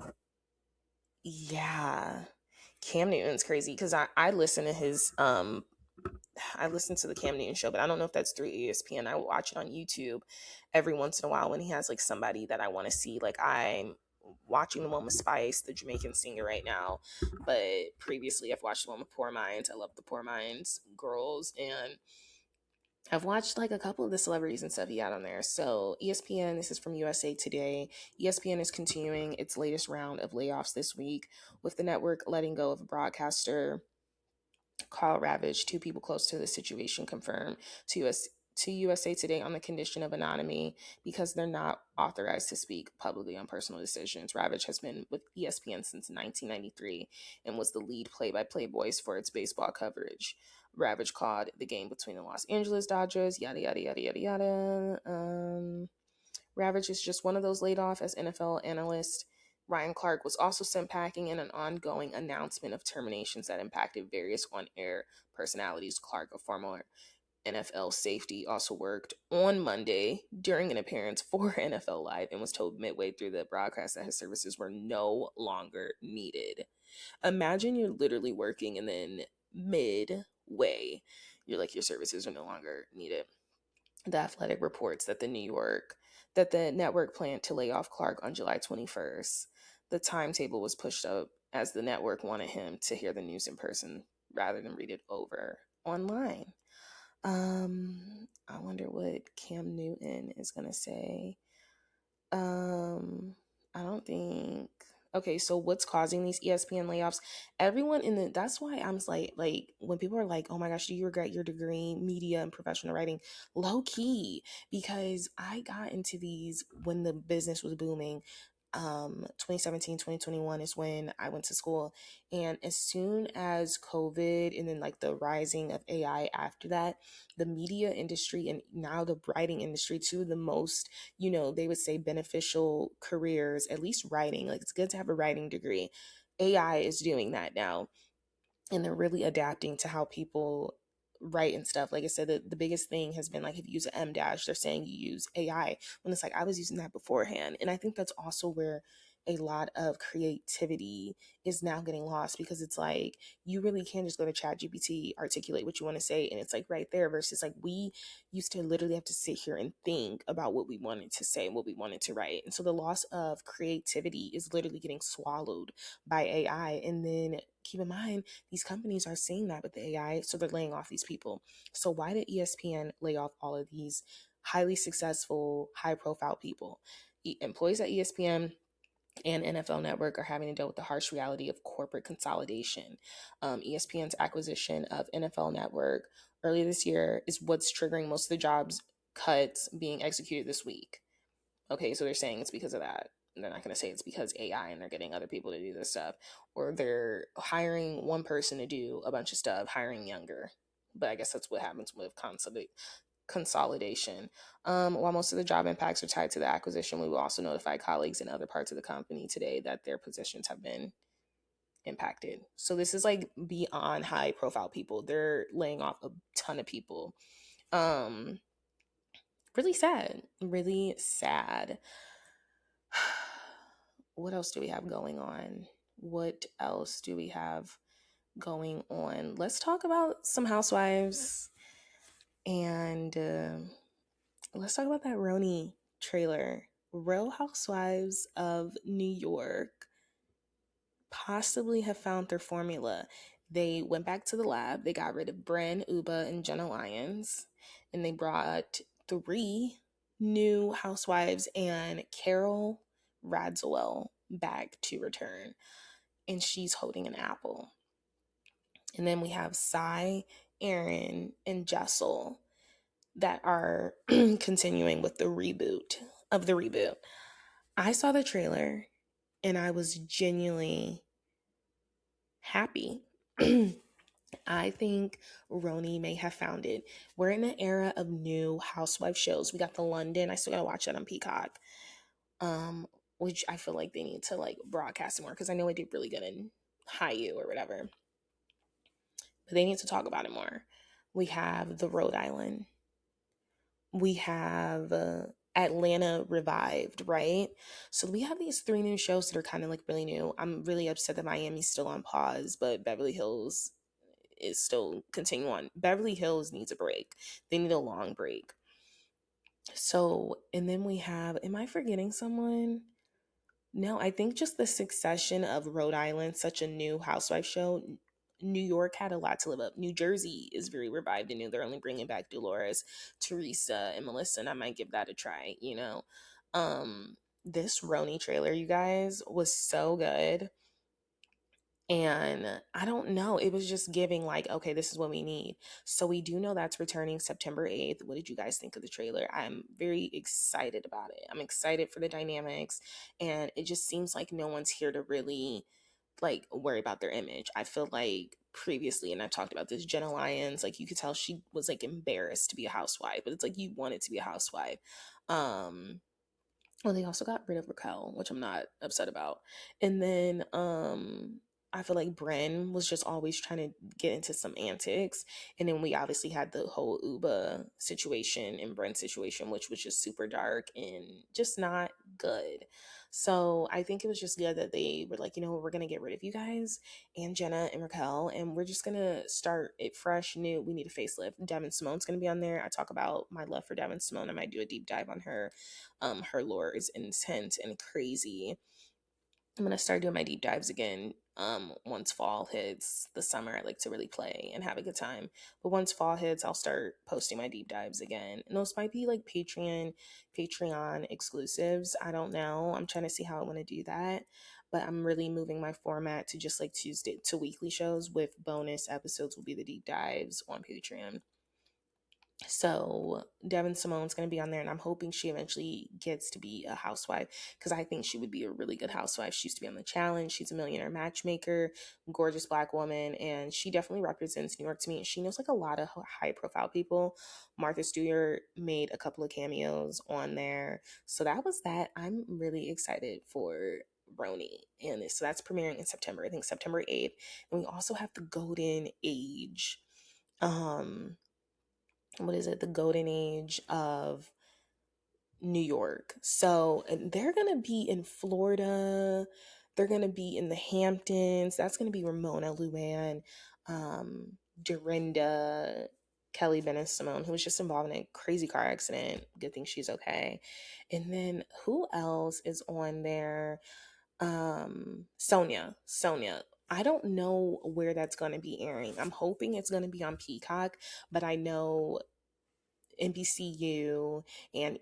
yeah, Cam Newton's crazy because I listen to his I listen to the Cam Newton show, but I don't know if that's through ESPN. I watch it on YouTube every once in a while when he has like somebody that I want to see. Like I'm watching the one with Spice, the Jamaican singer right now, but previously I've watched the one with Poor Minds. I love the Poor Minds girls, and I've watched like a couple of the celebrities and stuff he had on there. So ESPN, this is from USA Today. ESPN is continuing its latest round of layoffs this week, with the network letting go of a broadcaster, Carl Ravage. 2 people close to the situation confirmed to USA Today on the condition of anonymity because they're not authorized to speak publicly on personal decisions. Ravage has been with ESPN since 1993 and was the lead play-by-play voice for its baseball coverage. Ravage called the game between the Los Angeles Dodgers, yada, yada, yada, yada, yada. Ravage is just one of those laid off as NFL analyst. Ryan Clark was also sent packing in an ongoing announcement of terminations that impacted various on-air personalities. Clark, a former NFL safety, also worked on Monday during an appearance for NFL Live and was told midway through the broadcast that his services were no longer needed. Imagine you're literally working and then midway, you're like, your services are no longer needed. The Athletic reports that the network planned to lay off Clark on July 21st. The timetable was pushed up as the network wanted him to hear the news in person rather than read it over online. I wonder what Cam Newton is gonna say. I don't think Okay, so what's causing these ESPN layoffs? Everyone in the that's why I'm like when people are like, "Oh my gosh, do you regret your degree, media and professional writing?" Low key, because I got into these when the business was booming. 2017, 2021 is when I went to school, and as soon as COVID and then like the rising of AI after that, the media industry and now the writing industry, two of the most, they would say beneficial careers, at least writing. Like it's good to have a writing degree. AI is doing that now, and they're really adapting to how people write and stuff. Like I said, the biggest thing has been like if you use an M dash, they're saying you use AI when it's like I was using that beforehand. And I think that's also where a lot of creativity is now getting lost because it's like you really can just go to chat GPT, articulate what you want to say, and it's like right there versus like we used to literally have to sit here and think about what we wanted to say and what we wanted to write. And so the loss of creativity is literally getting swallowed by AI. And then keep in mind, these companies are seeing that with the AI, so they're laying off these people. So why did ESPN lay off all of these highly successful, high profile people? Employees at ESPN and NFL Network are having to deal with the harsh reality of corporate consolidation. ESPN's acquisition of NFL Network earlier this year is what's triggering most of the jobs cuts being executed this week. Okay, so they're saying it's because of that. They're not going to say it's because AI and they're getting other people to do this stuff, or they're hiring one person to do a bunch of stuff, hiring younger. But I guess that's what happens with consolidation. While most of the job impacts are tied to the acquisition, we will also notify colleagues in other parts of the company today that their positions have been impacted. So this is like beyond high profile people. They're laying off a ton of people. Um, Really sad. Really sad. What else do we have going on? What else do we have going on? Let's talk about some housewives and let's talk about that Roni trailer. Real Housewives of New York possibly have found their formula. They went back to the lab. They got rid of Bren, Uba, and Jenna Lyons, and they brought three new housewives and Carol Radziwill back to return, and she's holding an apple. And then we have Cy, Aaron, and Jessel that are continuing with the reboot of the reboot. I saw the trailer and I was genuinely happy. I think Roni may have found it. We're in an era of new housewife shows. We got the London. I still gotta watch that on Peacock. Um, which I feel like they need to like broadcast it more because I know it did really good in Hayu or whatever. But they need to talk about it more. We have the Rhode Island. We have Atlanta revived, right? So we have these three new shows that are kind of like really new. I'm really upset that Miami's still on pause, but Beverly Hills is still continuing on. Beverly Hills needs a break. They need a long break. So, and then we have, am I forgetting someone? No, I think just the succession of Rhode Island, such a new housewife show. New York had a lot to live up. New Jersey is very revived and new. They're only bringing back Dolores, Teresa, and Melissa, and I might give that a try. This Roni trailer, you guys, was so good. And I don't know, it was just giving like, okay, this is what we need. So we do know that's returning September 8th. What did you guys think of the trailer? I'm very excited about it. I'm excited for the dynamics. And it just seems like no one's here to really like worry about their image. I feel like previously, and I've talked about this, Jenna Lyons, like you could tell she was like embarrassed to be a housewife, but it's like you wanted to be a housewife. Well, they also got rid of Raquel, which I'm not upset about. And then I feel like Bren was just always trying to get into some antics. And then we obviously had the whole Uba situation and Bren situation, which was just super dark and just not good. So I think it was just good that they were like, we're going to get rid of you guys and Jenna and Raquel, and we're just going to start it fresh, new. We need a facelift. Devin Simone's going to be on there. I talk about my love for Devin Simone. I might do a deep dive on her. Her lore is intense and crazy. I'm gonna start doing my deep dives again. Once fall hits, the summer I like to really play and have a good time. But once fall hits, I'll start posting my deep dives again. And those might be like Patreon exclusives. I don't know. I'm trying to see how I want to do that. But I'm really moving my format to just like Tuesday to weekly shows with bonus episodes will be the deep dives on Patreon. So Devin Simone's going to be on there, and I'm hoping she eventually gets to be a housewife because I think she would be a really good housewife. She used to be on The Challenge. She's a millionaire matchmaker, gorgeous Black woman, and she definitely represents New York to me. And she knows like a lot of high profile people. Martha Stewart made a couple of cameos on there. So that was that. I'm really excited for Roni and this. So that's premiering in September. I think September 8th. And we also have the Golden Age. What is it? The Golden Age of New York. So they're going to be in Florida. They're going to be in the Hamptons. That's going to be Ramona Luann, Dorinda, Kelly Bennett Simone, who was just involved in a crazy car accident. Good thing she's okay. And then who else is on there? Sonia. I don't know where that's going to be airing. I'm hoping it's going to be on Peacock, but I know NBCU and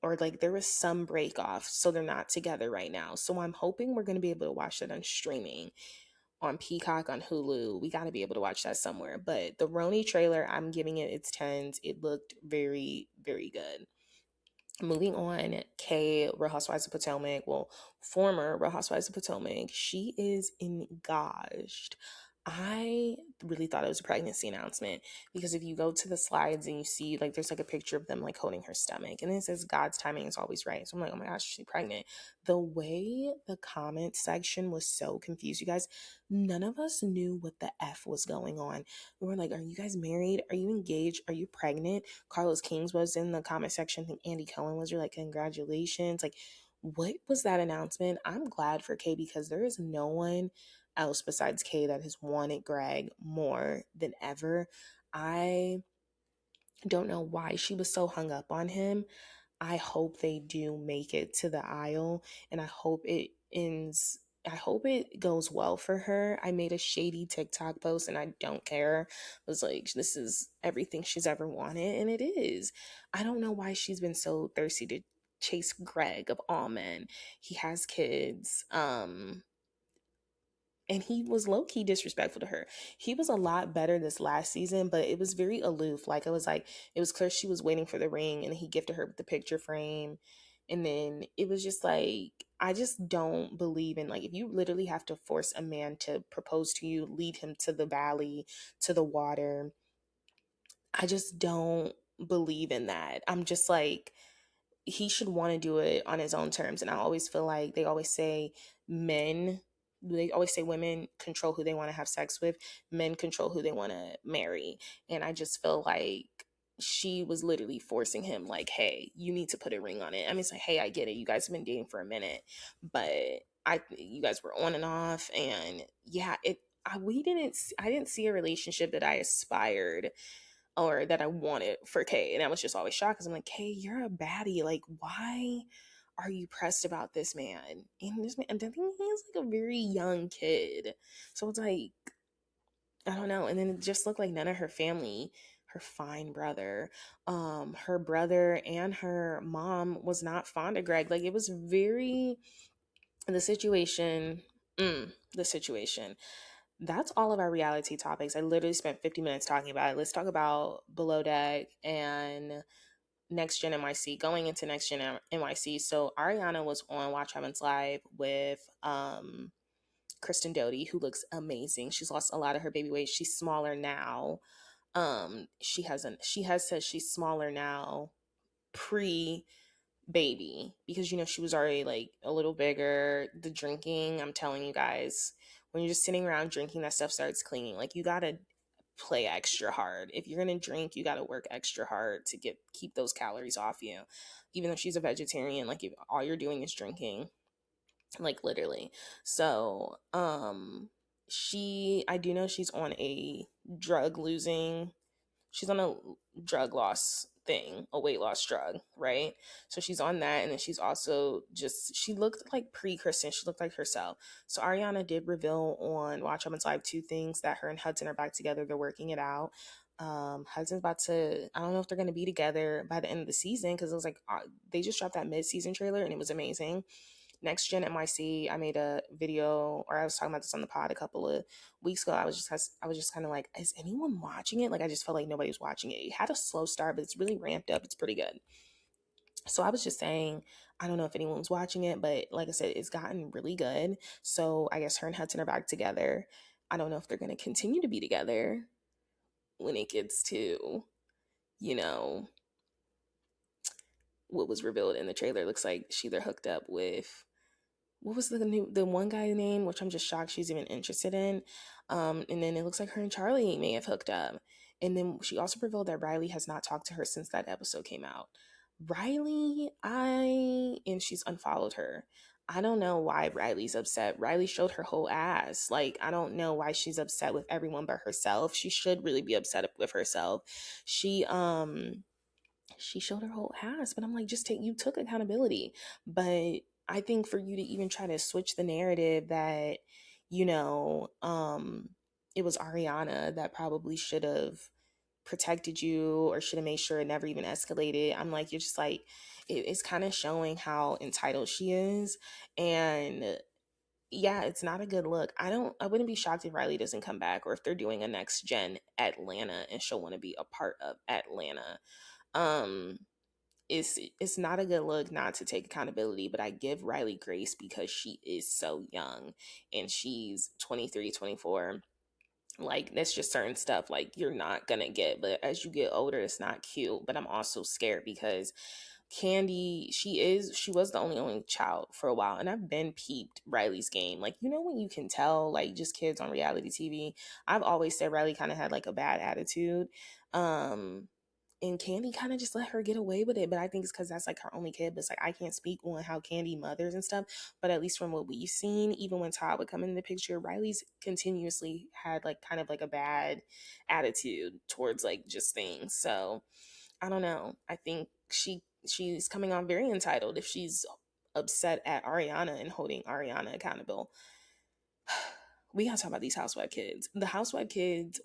or like there was some break off, so they're not together right now. So I'm hoping we're going to be able to watch that on streaming, on Peacock, on Hulu. We got to be able to watch that somewhere. But the Roni trailer, I'm giving it its 10s. It looked very, very good. Moving on, Kay, Real Housewives of Potomac, well, former Real Housewives of Potomac, she is engaged. I really thought it was a pregnancy announcement because if you go to the slides and you see like there's like a picture of them like holding her stomach and it says God's timing is always right. So I'm like, oh my gosh, she's pregnant. The way the comment section was so confused, you guys, none of us knew what the F was going on. We were like, are you guys married? Are you engaged? Are you pregnant? Carlos Kings was in the comment section. I think Andy Cohen was like, congratulations. Like, what was that announcement? I'm glad for Kay because there is no one else besides Kay that has wanted Greg more than ever. I don't know why she was so hung up on him. I hope they do make it to the aisle and I hope it ends. I hope it goes well for her. I made a shady TikTok post and I don't care. I was like, this is everything she's ever wanted. And it is. I don't know why she's been so thirsty to chase Greg of all men. He has kids. And he was low-key disrespectful to her. He was a lot better this last season, but it was very aloof. Like it was clear she was waiting for the ring and he gifted her the picture frame. And then it was just like, I just don't believe in like, if you literally have to force a man to propose to you, lead him to the valley, to the water, I just don't believe in that. I'm just like, he should want to do it on his own terms. And I always feel like they always say women control who they want to have sex with, men control who they want to marry. And I just feel like she was literally forcing him, like, hey, you need to put a ring on it. I mean, it's like, hey, I get it. You guys have been dating for a minute, but you guys were on and off. And yeah, I didn't see a relationship that I aspired or that I wanted for Kay. And I was just always shocked because I'm like, Kay, you're a baddie. Like, why are you pressed about this man? And this man, I think he's like a very young kid. So it's like, I don't know. And then it just looked like none of her family, her fine brother, her brother and her mom was not fond of Greg. Like it was very, the situation, the situation. That's all of our reality topics. I literally spent 50 minutes talking about it. Let's talk about Below Deck and Next Gen NYC, going into Next Gen NYC. So Ariana was on Watch Heavens Live with Kristen Doty, who looks amazing. She's lost a lot of her baby weight. She's smaller now. She has said she's smaller now pre baby because she was already like a little bigger. The drinking, I'm telling you guys, when you're just sitting around drinking, that stuff starts clinging. Like you gotta play extra hard. If you're gonna drink, you gotta work extra hard to keep those calories off you. Even though she's a vegetarian, like if all you're doing is drinking, like literally. So I do know she's on a drug loss thing, a weight loss drug, right? So she's on that, and then she's also just, she looked like pre-Kristen, she looked like herself. So Ariana did reveal on Watch Women's Live 2 things, that her and Hudson are back together, they're working it out. Hudson's about to, I don't know if they're going to be together by the end of the season, because it was like they just dropped that mid-season trailer and it was amazing. Next Gen NYC, I made a video, or I was talking about this on the pod a couple of weeks ago. I was just kind of like, is anyone watching it? Like, I just felt like nobody was watching it. It had a slow start, but it's really ramped up. It's pretty good. So I was just saying, I don't know if anyone's watching it, but like I said, it's gotten really good. So I guess her and Hudson are back together. I don't know if they're going to continue to be together when it gets to, you know, what was revealed in the trailer. Looks like they're hooked up with, what was the one guy's name, which I'm just shocked she's even interested in. And then it looks like her and Charlie may have hooked up. And then she also revealed that Riley has not talked to her since that episode came out. And she's unfollowed her. I don't know why Riley's upset. Riley showed her whole ass. Like, I don't know why she's upset with everyone but herself. She should really be upset with herself. She showed her whole ass, but I'm like, you took accountability. But I think for you to even try to switch the narrative that, you know, it was Ariana that probably should have protected you or should have made sure it never even escalated. I'm like, you're just like, it's kind of showing how entitled she is. And yeah, it's not a good look. I wouldn't be shocked if Riley doesn't come back, or if they're doing a Next Gen Atlanta and she'll want to be a part of Atlanta. Um, it's not a good look not to take accountability, but I give Riley grace because she is so young and she's 23, 24. Like, that's just certain stuff like you're not gonna get, but as you get older, it's not cute. But I'm also scared because Candy, she was the only child for a while, and I've been peeped Riley's game. Like, you know when you can tell, like, just kids on reality TV. I've always said Riley kind of had like a bad attitude. And Candy kind of just let her get away with it, but I think it's because that's like her only kid. But it's like, I can't speak on how Candy mothers and stuff, but at least from what we've seen, even when Todd would come in the picture, Riley's continuously had like kind of like a bad attitude towards like just things. So I don't know. I think she's coming on very entitled if she's upset at Ariana and holding Ariana accountable. We gotta talk about these housewife kids. The housewife kids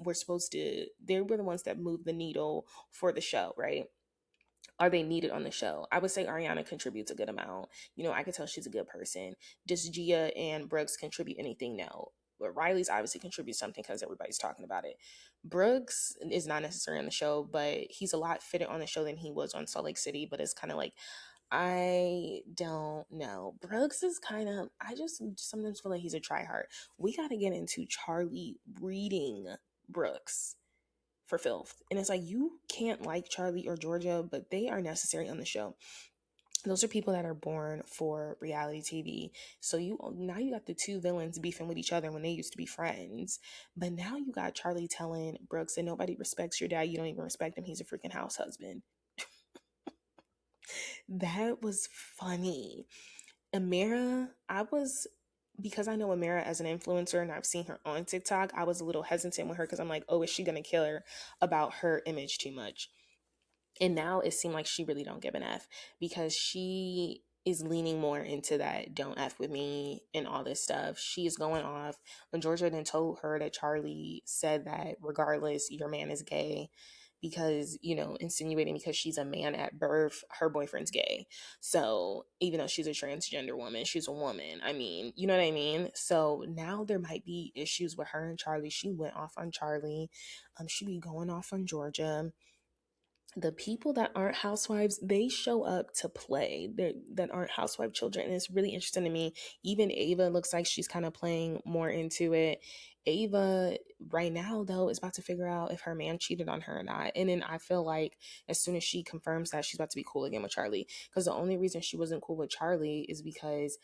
they were the ones that moved the needle for the show, right? Are they needed on the show? I would say Ariana contributes a good amount. You know, I could tell she's a good person. Does Gia and Brooks contribute anything? No. But Riley's obviously contributes something because everybody's talking about it. Brooks is not necessarily on the show, but he's a lot fitter on the show than he was on Salt Lake City. But it's kind of like, I don't know. Brooks is kind of, I just sometimes feel like he's a tryhard. We got to get into Charlie reading Brooks for filth. And it's like, you can't like Charlie or Georgia, but they are necessary on the show. Those are people that are born for reality TV. So now you got the two villains beefing with each other when they used to be friends. But now you got Charlie telling Brooks that nobody respects your dad. You don't even respect him. He's a freaking house husband. That was funny. Amira, because I know Amira as an influencer and I've seen her on TikTok, I was a little hesitant with her because I'm like, oh, is she going to kill her about her image too much? And now it seemed like she really don't give an F because she is leaning more into that don't F with me and all this stuff. She is going off. When Georgia then told her that Charlie said that regardless, your man is gay, because, you know, insinuating because she's a man at birth, her boyfriend's gay. So even though she's a transgender woman, she's a woman. I mean, you know what I mean? So now there might be issues with her and Charlie. She went off on Charlie. She be going off on Georgia. The people that aren't housewives, they show up to play. That aren't housewife children, and it's really interesting to me. Even Ava looks like she's kind of playing more into it. Ava right now though is about to figure out if her man cheated on her or not, and then I feel like as soon as she confirms that, she's about to be cool again with Charlie, because the only reason she wasn't cool with Charlie is because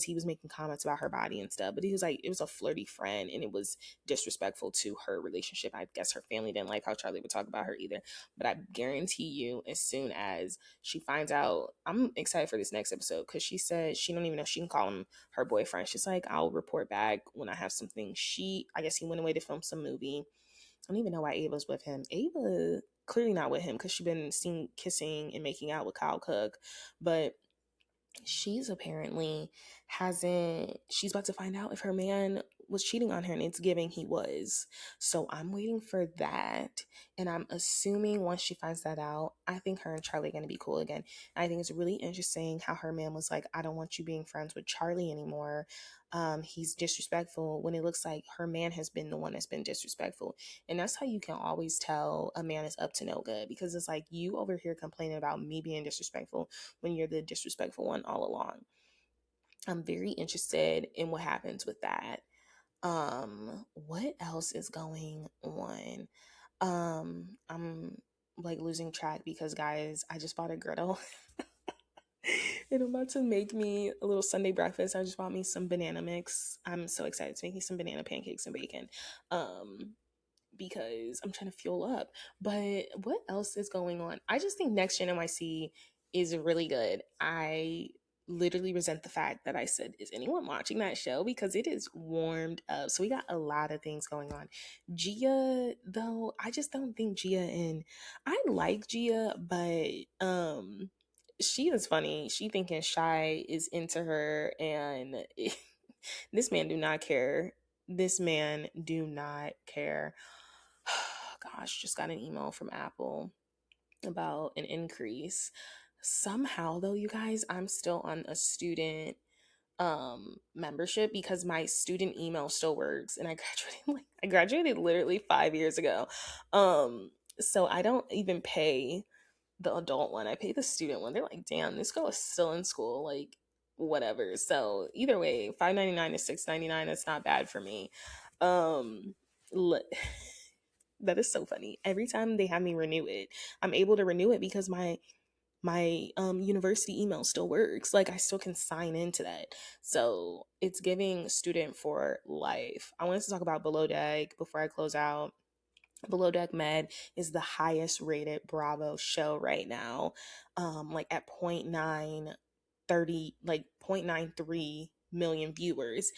he was making comments about her body and stuff, but he was like, it was a flirty friend and it was disrespectful to her relationship. I guess her family didn't like how Charlie would talk about her either. But I guarantee you, as soon as she finds out, I'm excited for this next episode because she said she don't even know if she can call him her boyfriend. She's like, I'll report back when I have something. I guess he went away to film some movie. I don't even know why Ava's with him. Ava, clearly not with him because she's been seen kissing and making out with Kyle Cook, but she's apparently hasn't she's about to find out if her man was cheating on her, and it's giving he was. So I'm waiting for that, and I'm assuming once she finds that out, I think her and Charlie are going to be cool again. I think it's really interesting how her man was like, I don't want you being friends with Charlie anymore. He's disrespectful, when it looks like her man has been the one that's been disrespectful. And that's how you can always tell a man is up to no good, because it's like, you over here complaining about me being disrespectful when you're the disrespectful one all along. I'm very interested in what happens with that. What else is going on? I'm like losing track because, guys, I just bought a griddle. And I'm about to make me a little Sunday breakfast. I just bought me some banana mix. I'm so excited to make me some banana pancakes and bacon. Because I'm trying to fuel up. But what else is going on? I just think Next Gen NYC is really good. I literally resent the fact that I said, is anyone watching that show? Because it is warmed up. So we got a lot of things going on. Gia, though, I just don't think I like Gia, but she is funny. She thinking Shy is into her, and this man do not care. This man do not care. Gosh, just got an email from Apple about an increase. Somehow though, you guys, I'm still on a student membership because my student email still works, and I graduated literally 5 years ago. So I don't even pay the adult one. I pay the student one. They're like, damn, this girl is still in school, like whatever. So either way, $5.99 to $6.99, that's not bad for me. Um that is so funny. Every time they have me renew it, I'm able to renew it because my university email still works. Like, I still can sign into that. So it's giving student for life. I wanted to talk about Below Deck before I close out. Below Deck Med is the highest rated Bravo show right now, like at 0.930, like 0.93 million viewers.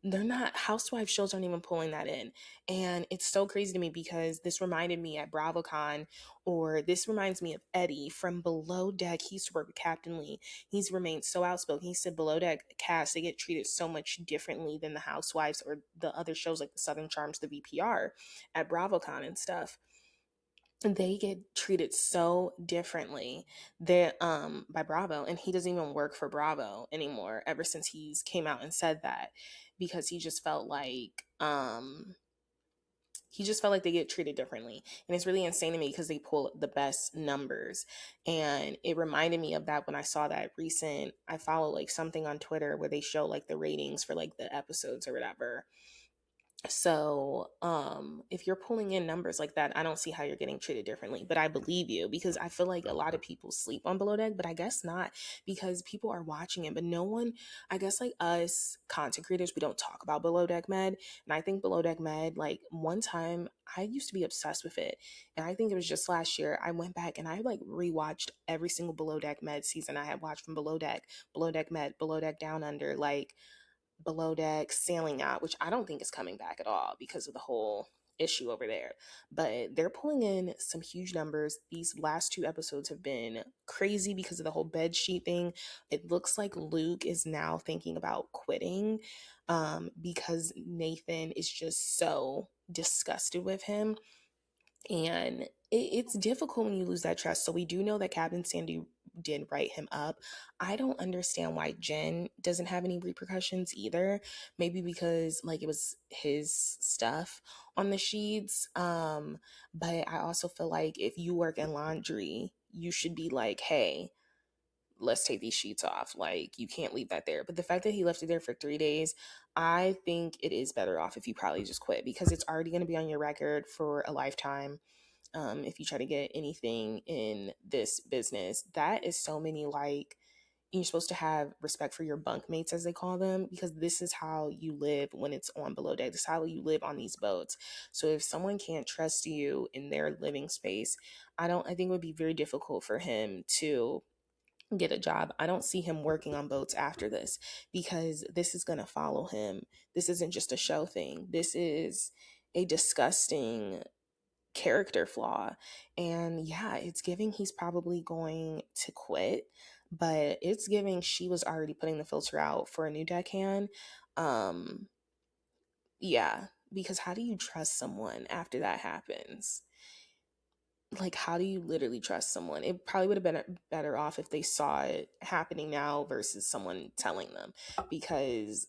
They're not, housewife shows aren't even pulling that in. And it's so crazy to me because this reminded me at BravoCon, or this reminds me of Eddie from Below Deck. He used to work with Captain Lee. He's remained so outspoken. He said Below Deck cast, they get treated so much differently than the housewives or the other shows like the Southern Charms, the VPR at BravoCon and stuff. They get treated so differently that by Bravo, and he doesn't even work for Bravo anymore ever since he's came out and said that, because he just felt like they get treated differently. And it's really insane to me because they pull the best numbers. And it reminded me of that when I saw that I follow like something on Twitter where they show like the ratings for like the episodes or whatever. So, if you're pulling in numbers like that, I don't see how you're getting treated differently. But I believe you, because I feel like a lot of people sleep on Below Deck, but I guess not, because people are watching it. But no one, I guess, like us content creators, we don't talk about Below Deck Med. And I think Below Deck Med, like one time, I used to be obsessed with it, and I think it was just last year I went back and I like rewatched every single Below Deck Med season I had watched from Below Deck, Below Deck Med, Below Deck Down Under, like Below Deck Sailing Yacht, which I don't think is coming back at all because of the whole issue over there. But they're pulling in some huge numbers. These last two episodes have been crazy because of the whole bed sheet thing. It looks like Luke is now thinking about quitting, because Nathan is just so disgusted with him. And it's difficult when you lose that trust. So we do know that Captain Sandy did write him up. I don't understand why Jen doesn't have any repercussions either. Maybe because like it was his stuff on the sheets. But I also feel like if you work in laundry, you should be like, hey, let's take these sheets off. Like, you can't leave that there. But the fact that he left it there for 3 days, I think it is better off if you probably just quit, because it's already going to be on your record for a lifetime. If you try to get anything in this business, that is so many, like, you're supposed to have respect for your bunkmates, as they call them, because this is how you live when it's on Below Deck. This is how you live on these boats. So if someone can't trust you in their living space, I think it would be very difficult for him to get a job. I don't see him working on boats after this, because this is going to follow him. This isn't just a show thing. This is a disgusting character flaw. And yeah, it's giving he's probably going to quit, but it's giving she was already putting the filter out for a new deckhand. Yeah, because how do you trust someone after that happens? Like, how do you literally trust someone? It probably would have been better off if they saw it happening now versus someone telling them, because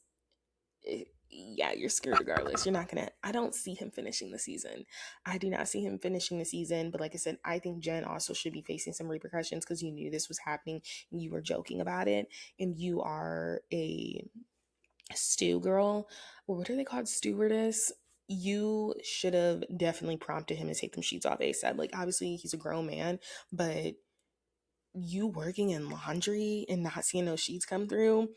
yeah, you're screwed regardless. You're not gonna. I don't see him finishing the season. I do not see him finishing the season. But like I said, I think Jen also should be facing some repercussions because you knew this was happening and you were joking about it, and you are a stew girl, or what are they called, stewardess. You should have definitely prompted him to take them sheets off ASAP. Like, obviously he's a grown man, but you working in laundry and not seeing those sheets come through,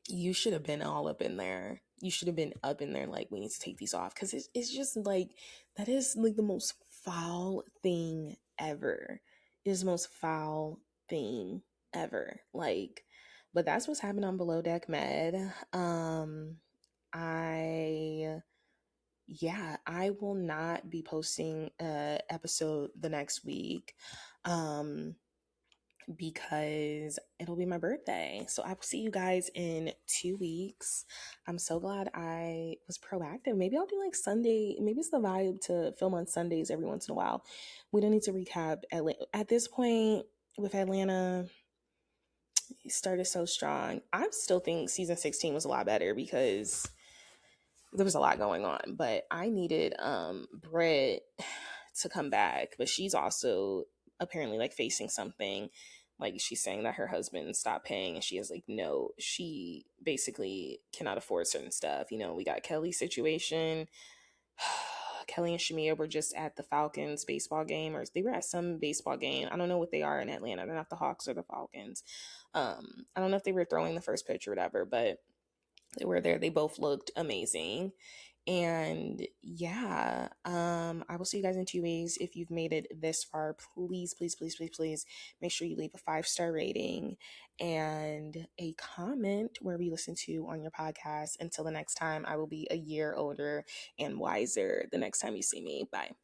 you should have been all up in there. You should have been up in there like, we need to take these off, because it's just like, that is like the most foul thing ever. It is the most foul thing ever. Like, but that's what's happened on Below Deck Med. I Yeah, I will not be posting a episode the next week. Because it'll be my birthday. So I will see you guys in 2 weeks. I'm so glad I was proactive. Maybe I'll do like Sunday. Maybe it's the vibe to film on Sundays every once in a while. We don't need to recap Atlanta. At this point with Atlanta, it started so strong. I still think season 16 was a lot better because there was a lot going on, but I needed Brett to come back, but she's also apparently like facing something. Like, she's saying that her husband stopped paying and she has like no, she basically cannot afford certain stuff. You know, we got Kelly's situation. Kelly and Shamia were just at the Falcons baseball game, or they were at some baseball game. I don't know what they are in Atlanta. They're not the Hawks or the Falcons. I don't know if they were throwing the first pitch or whatever, but they were there. They both looked amazing. And yeah, I will see you guys in 2 weeks. If you've made it this far, please, please, please, please, please make sure you leave a 5-star rating and a comment where we listen to on your podcast. Until the next time, I will be a year older and wiser the next time you see me. Bye.